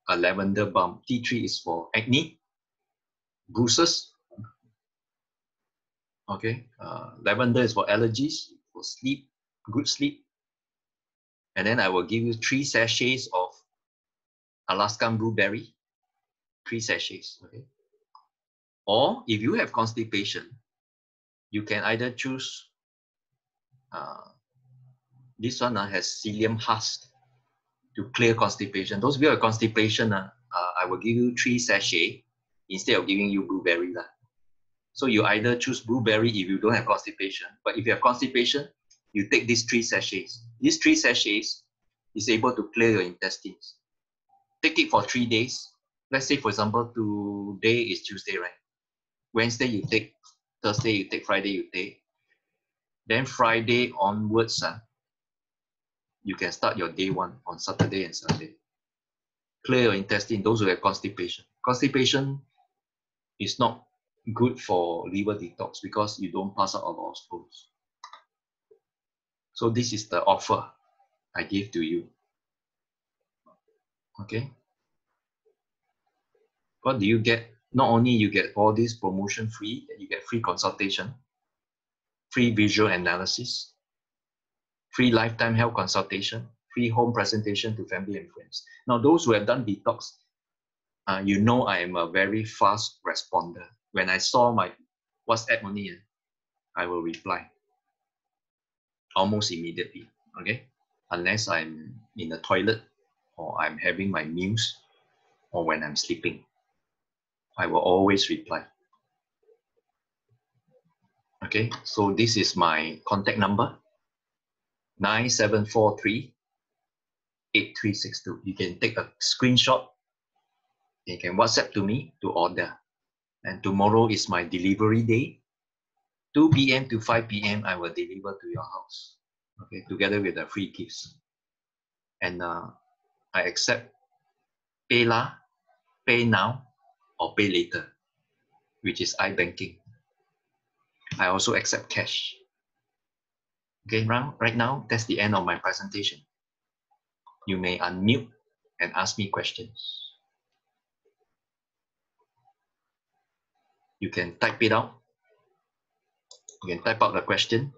a lavender balm. Tea tree is for acne, bruises. Okay, lavender is for allergies, for sleep, good sleep. And then I will give you 3 sachets of Alaskan blueberry, 3 sachets. Okay, Or if you have constipation, you can either choose this one has psyllium husk to clear constipation. Those who have constipation, I will give you 3 sachets instead of giving you blueberry. So you either choose blueberry if you don't have constipation, but if you have constipation, you take these 3 sachets. These 3 sachets is able to clear your intestines. Take it for 3 days. Let's say, for example, today is Tuesday, right? Wednesday you take, Thursday you take, Friday you take. Then Friday onwards, you can start your day 1 on Saturday and Sunday. Clear your intestine, those who have constipation. Constipation is not good for liver detox because you don't pass out a lot of stools. So this is the offer I give to you. Okay. What do you get? Not only you get all this promotion free, you get free consultation, free visual analysis, free lifetime health consultation, free home presentation to family and friends. Now, those who have done detox, you know I am a very fast responder. When I saw my WhatsApp only, I will reply almost immediately, okay? Unless I'm in the toilet or I'm having my meals or when I'm sleeping, I will always reply. Okay, so this is my contact number, 9743-8362. You can take a screenshot. You can WhatsApp to me to order. And tomorrow is my delivery day. 2 p.m. to 5 p.m. I will deliver to your house. Okay, together with the free gifts. And I accept PayLah, Pay Now, or Pay Later, which is iBanking. I also accept cash. Okay, right now, that's the end of my presentation. You may unmute and ask me questions. You can type it out. You can type out the question,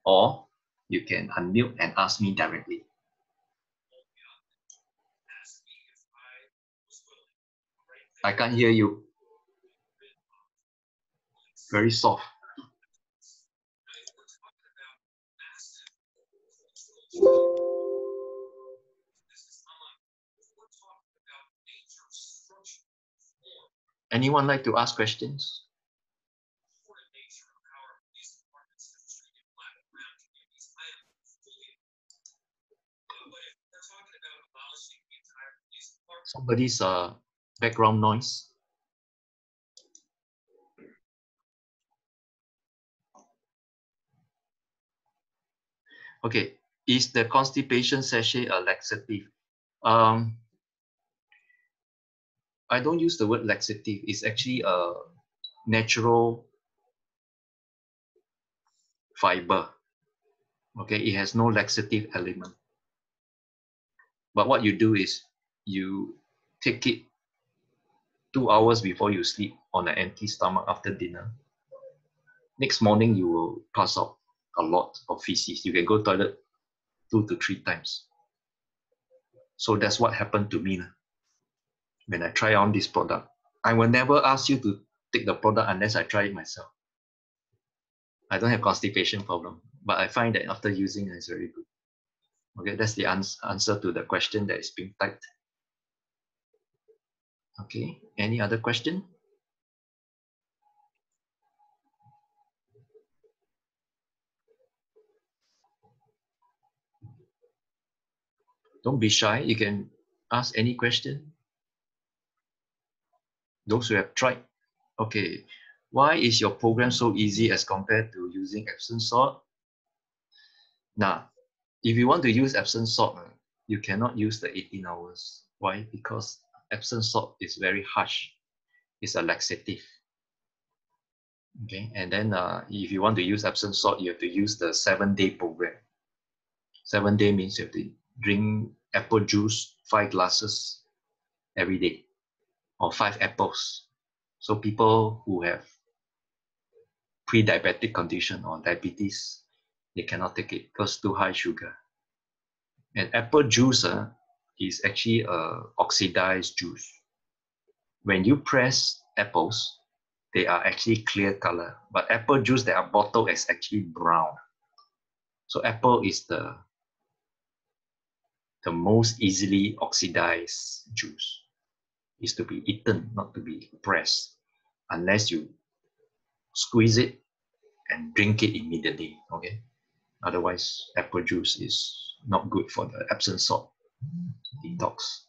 or you can unmute and ask me directly. I can't hear you. Very soft. Anyone like to ask questions? Somebody's background noise. Okay, is the constipation sachet a laxative? I don't use the word laxative. It's actually a natural fiber. Okay, it has no laxative element. But what you do is you take it 2 hours before you sleep on an empty stomach after dinner. Next morning, you will pass out a lot of feces. You can go to the toilet 2 to 3 times. So that's what happened to me when I try on this product. I will never ask you to take the product unless I try it myself. I don't have constipation problem, but I find that after using it, it's very good. Okay, that's the answer to the question that is being typed. Okay, any other question? Don't be shy. You can ask any question. Those who have tried. Okay, why is your program so easy as compared to using Epsom salt? Now, if you want to use Epsom salt, you cannot use the 18 hours. Why? Because Epsom salt is very harsh. It's a laxative. Okay, and then if you want to use Epsom salt, you have to use the 7-day program. 7 day means you have to drink apple juice 5 glasses every day, or 5 apples. So people who have pre-diabetic condition or diabetes, they cannot take it because too high sugar. And apple juice is actually oxidized juice. when you press apples, they are actually clear color, but apple juice that are bottled is actually brown. So apple is the most easily oxidized juice. Is to be eaten, not to be pressed, unless you squeeze it and drink it immediately. Okay, otherwise apple juice is not good for the Epsom salt detox.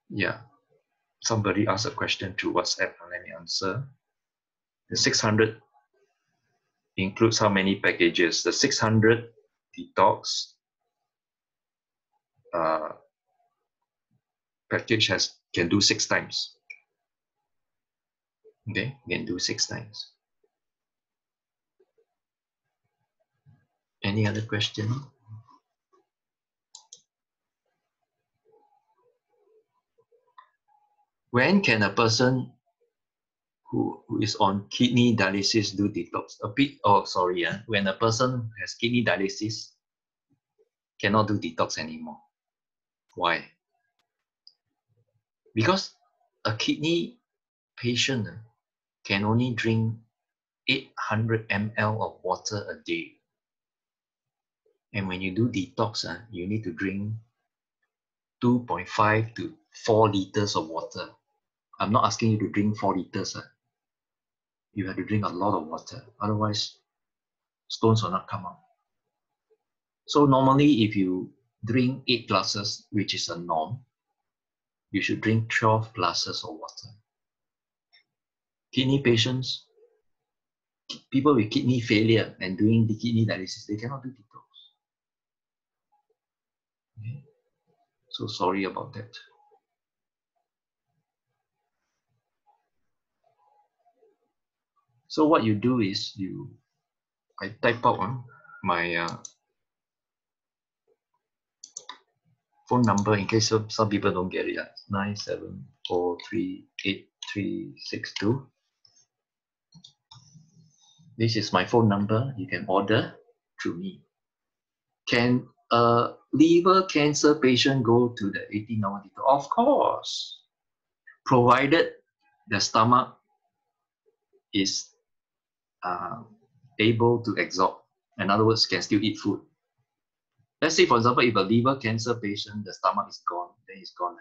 Yeah, somebody asked a question through WhatsApp. Let me answer. The 600 includes how many packages? The 600 detox package can do 6 times. Okay, can do 6 times. Any other question? When can a person who is on kidney dialysis do detox? When a person has kidney dialysis, cannot do detox anymore. Why? Because a kidney patient can only drink 800 ml of water a day. And when you do detox, you need to drink 2.5 to 4 liters of water. I'm not asking you to drink 4 liters. You have to drink a lot of water. Otherwise, stones will not come out. So normally, if you drink 8 glasses, which is a norm, you should drink 12 glasses of water. Kidney patients, people with kidney failure and doing the kidney dialysis, they cannot do detox. Okay. So sorry about that. So what you do is I type out my phone number in case some people don't get it. 974383362. This is my phone number. You can order through me. Can a liver cancer patient go to the 18-hour detox? Of course, provided the stomach is able to absorb. In other words, can still eat food. Let's say, for example, if a liver cancer patient, the stomach is gone, then it's gone.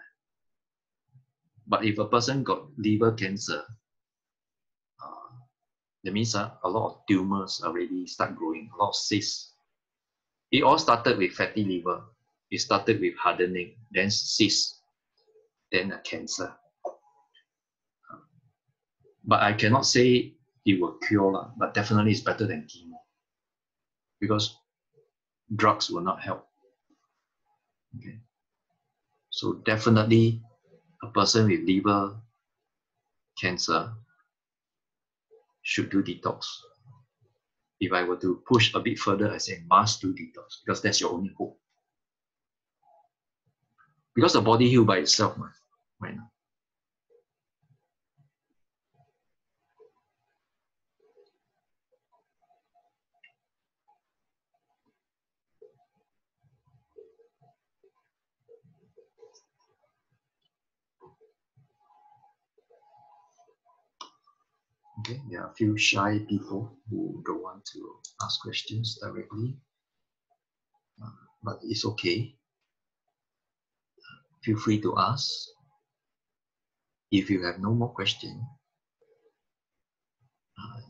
But if a person got liver cancer, that means a lot of tumors already start growing, a lot of cysts. It all started with fatty liver. It started with hardening, then cysts, then a cancer. But I cannot say it will cure, but definitely it's better than chemo. Because drugs will not help. Okay. So definitely a person with liver cancer should do detox. If I were to push a bit further, I say must do detox because that's your only hope. Because the body heals by itself, right now. Okay, there are a few shy people who don't want to ask questions directly, but it's okay. Feel free to ask. If you have no more questions,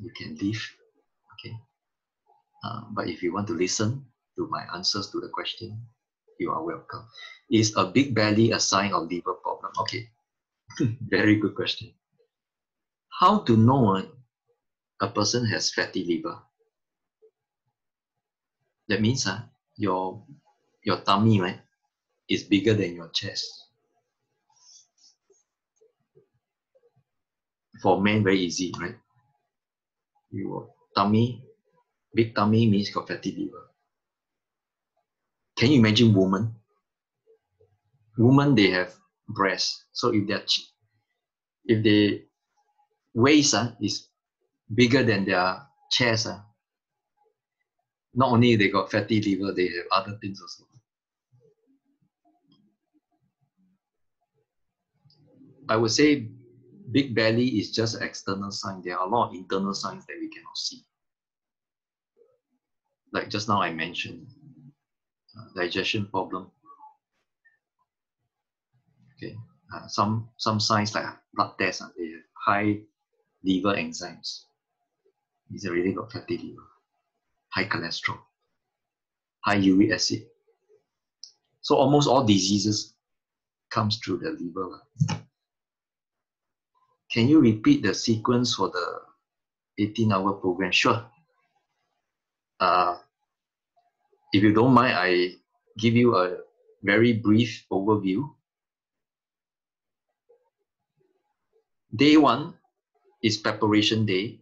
you can leave. Okay. But if you want to listen to my answers to the question, you are welcome. Is a big belly a sign of liver problem? Okay, very good question. How to know a person has fatty liver? That means your tummy, right, is bigger than your chest. For men, very easy, right? Your tummy, big tummy means got fatty liver. Can you imagine women? Women, they have breasts. So if their waist is bigger than their chest, not only they got fatty liver, they have other things also. I would say big belly is just an external sign. There are a lot of internal signs that we cannot see. Like just now I mentioned, digestion problem. Okay, some signs like blood tests, they have high liver enzymes. These are really got fatty liver, high cholesterol, high uric acid. So almost all diseases comes through the liver. Can you repeat the sequence for the 18-hour program? Sure. If you don't mind, I give you a very brief overview. Day 1 is preparation day,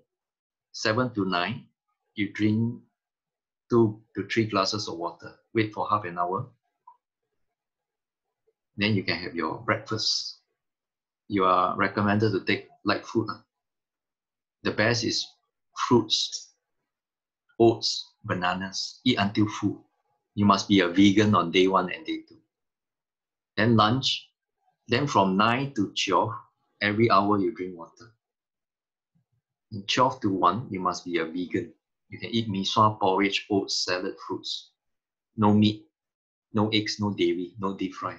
7 to 9. You drink 2 to 3 glasses of water. Wait for half an hour. Then you can have your breakfast. You are recommended to take light food. The best is fruits, oats, bananas. Eat until full. You must be a vegan on day 1 and day 2. Then lunch. Then from 9 to 12, every hour you drink water. In 12 to 1, you must be a vegan. You can eat miso, porridge, oats, salad, fruits. No meat, no eggs, no dairy, no deep fry.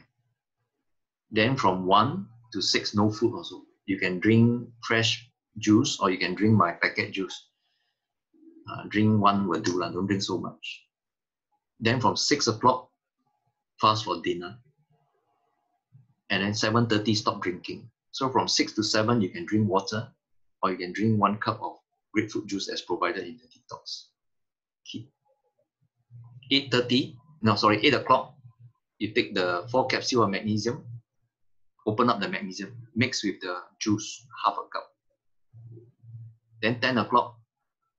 Then from 1 to 6, no food also. You can drink fresh juice or you can drink my packet juice. Drink 1 will do, don't drink so much. Then from 6 o'clock, fast for dinner. And then 7:30, stop drinking. So from 6 to 7, you can drink water or you can drink 1 cup of grapefruit juice as provided in the detox. 8 o'clock, you take the 4 capsules of magnesium, open up the magnesium, mix with the juice, half a cup. Then 10 o'clock,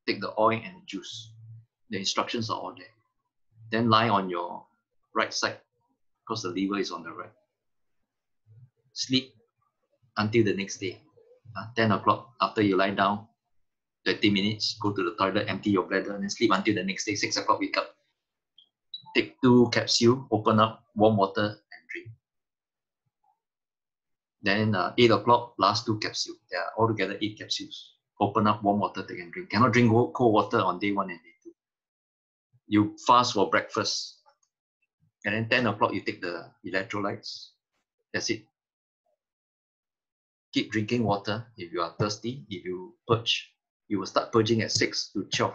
take the oil and the juice. The instructions are all there. Then lie on your right side, because the liver is on the right. Sleep until the next day. 10 o'clock, after you lie down, 30 minutes, go to the toilet, empty your bladder, and then sleep until the next day. 6 o'clock, wake up. Take 2 capsules, open up, warm water, and drink. Then 8 o'clock, last 2 capsules. There are altogether 8 capsules. Open up, warm water, take and drink. Cannot drink cold water on day 1 and day 2. You fast for breakfast. And then 10 o'clock, you take the electrolytes. That's it. Keep drinking water if you are thirsty. If you purge, you will start purging at 6 to 12.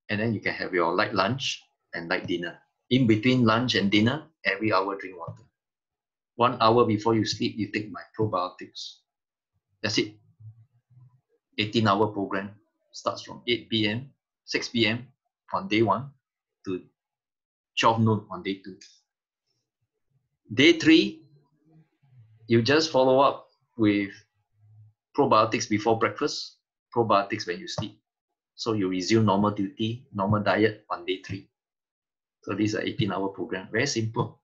And then you can have your light lunch and light dinner. In between lunch and dinner, every hour drink water. 1 hour before you sleep, you take my probiotics. That's it. 18-hour program starts from 8 p.m., 6 p.m. on day 1 to 12 noon on day 2. Day 3, you just follow up with probiotics before breakfast, probiotics when you sleep. So you resume normal duty, normal diet on day 3. So this is an 18-hour program. Very simple.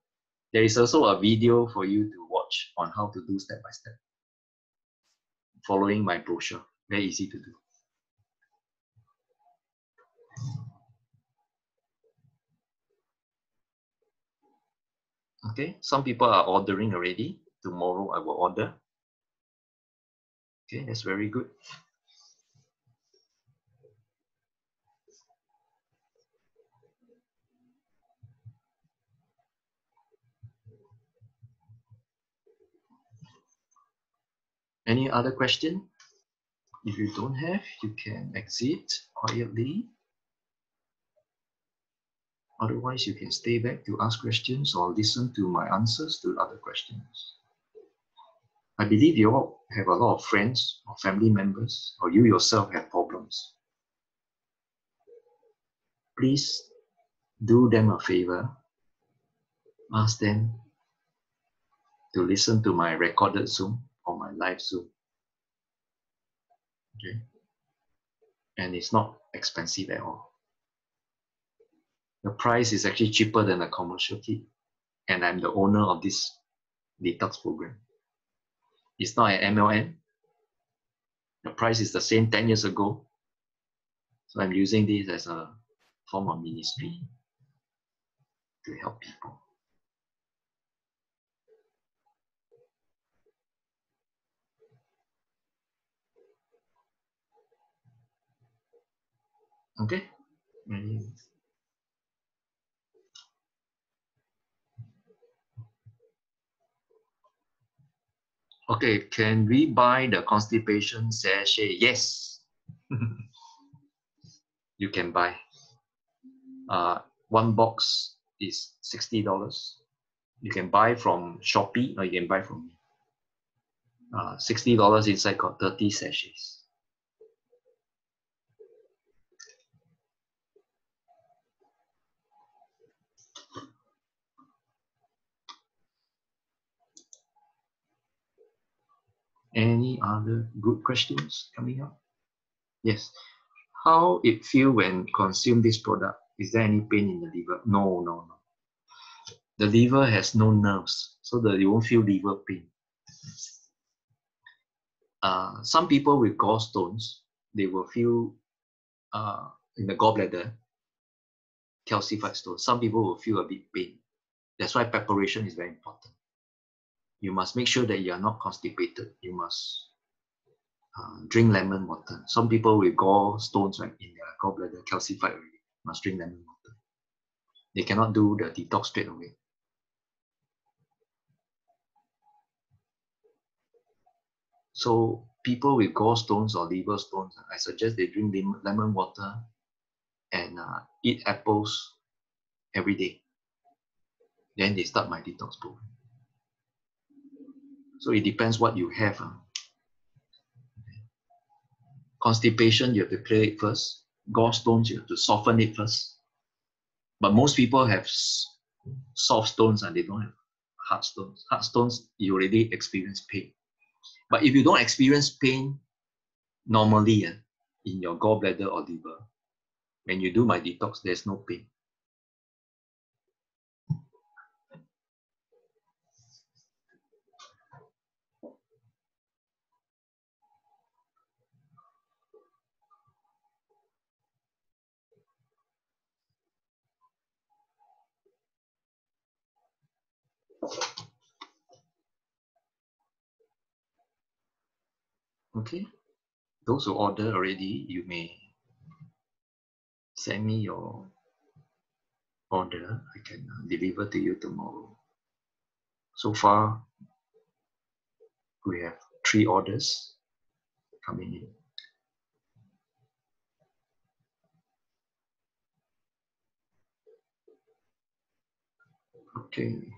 There is also a video for you to watch on how to do step by step, following my brochure. Very easy to do. Okay, some people are ordering already. Tomorrow I will order. Okay, that's very good. Any other question? If you don't have, you can exit quietly. Otherwise, you can stay back to ask questions or listen to my answers to other questions. I believe you all have a lot of friends or family members, or you yourself have problems. Please do them a favor. Ask them to listen to my recorded Zoom or my live Zoom. Okay? And it's not expensive at all. The price is actually cheaper than a commercial kit. And I'm the owner of this detox program. It's not an MLM. The price is the same 10 years ago. So I'm using this as a form of ministry to help people. Okay. Okay, can we buy the constipation sachet? Yes. You can buy. One box is $60. You can buy from Shopee or you can buy from me. $60 inside got 30 sachets. Any other good questions coming up? Yes. How it feel when consume this product? Is there any pain in the liver? No, no, no. The liver has no nerves, so that you won't feel liver pain. Some people with gallstones, they will feel in the gallbladder calcified stone. Some people will feel a bit pain. That's why preparation is very important. You must make sure that you are not constipated. You must drink lemon water. Some people with gallstones, right, in their gallbladder calcified already, must drink lemon water. They cannot do the detox straight away. So people with gallstones or liver stones, I suggest they drink lemon water and eat apples every day. Then they start my detox program. So it depends what you have. Constipation, you have to clear it first. Gallstones, you have to soften it first. But most people have soft stones and they don't have hard stones. Hard stones, you already experience pain. But if you don't experience pain normally in your gallbladder or liver, when you do my detox, there's no pain. Okay, those who order already, you may send me your order. I can deliver to you tomorrow. So far, we have 3 orders coming in. Okay.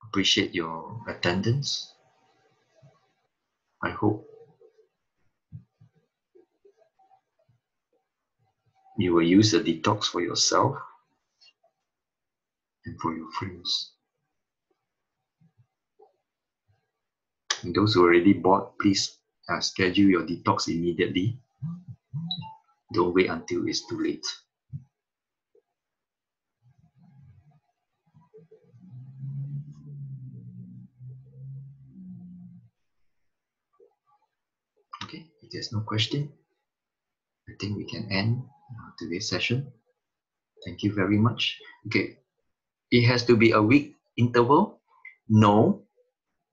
Appreciate your attendance. I hope you will use the detox for yourself and for your friends. And those who already bought, please schedule your detox immediately. Don't wait until it's too late. Okay, if there's no question, I think we can end today's session. Thank you very much. Okay, it has to be a week interval? No,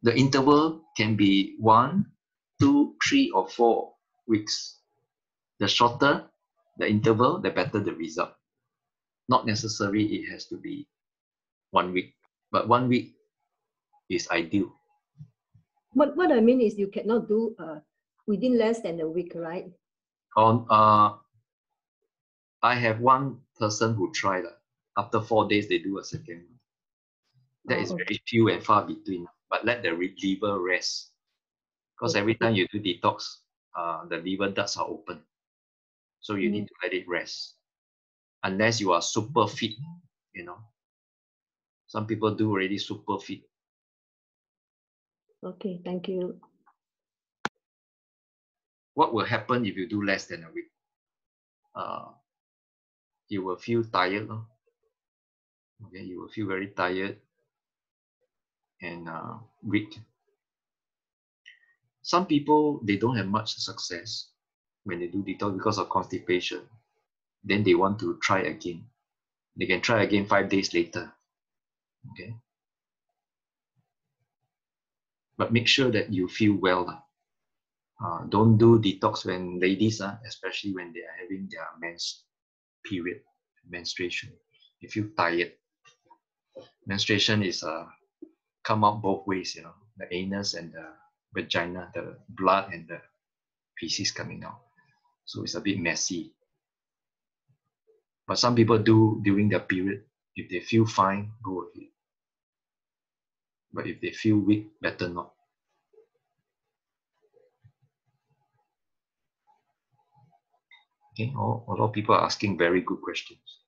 the interval can be 1, 2, 3, or 4 weeks. The shorter the interval, the better the result. Not necessary it has to be 1 week, but 1 week is ideal. What I mean is you cannot do within less than a week, right? I have one person who tried after 4 days they do a second one. That is very few and far between, but let the liver rest. Because every time you do detox, the liver ducts are open. So you need to let it rest. Unless you are super fit, you know. Some people do already super fit. Okay, thank you. What will happen if you do less than a week? You will feel tired. Okay, you will feel very tired and weak. Some people, they don't have much success when they do detox because of constipation. Then they want to try again. They can try again 5 days later. Okay. But make sure that you feel well. Don't do detox when ladies, especially when they are having their menstruation. You feel tired. Menstruation is come out both ways, the anus and the vagina, the blood and the feces coming out. So it's a bit messy. But some people do during their period. If they feel fine, go with it. But if they feel weak, better not. Okay, a lot of people are asking very good questions.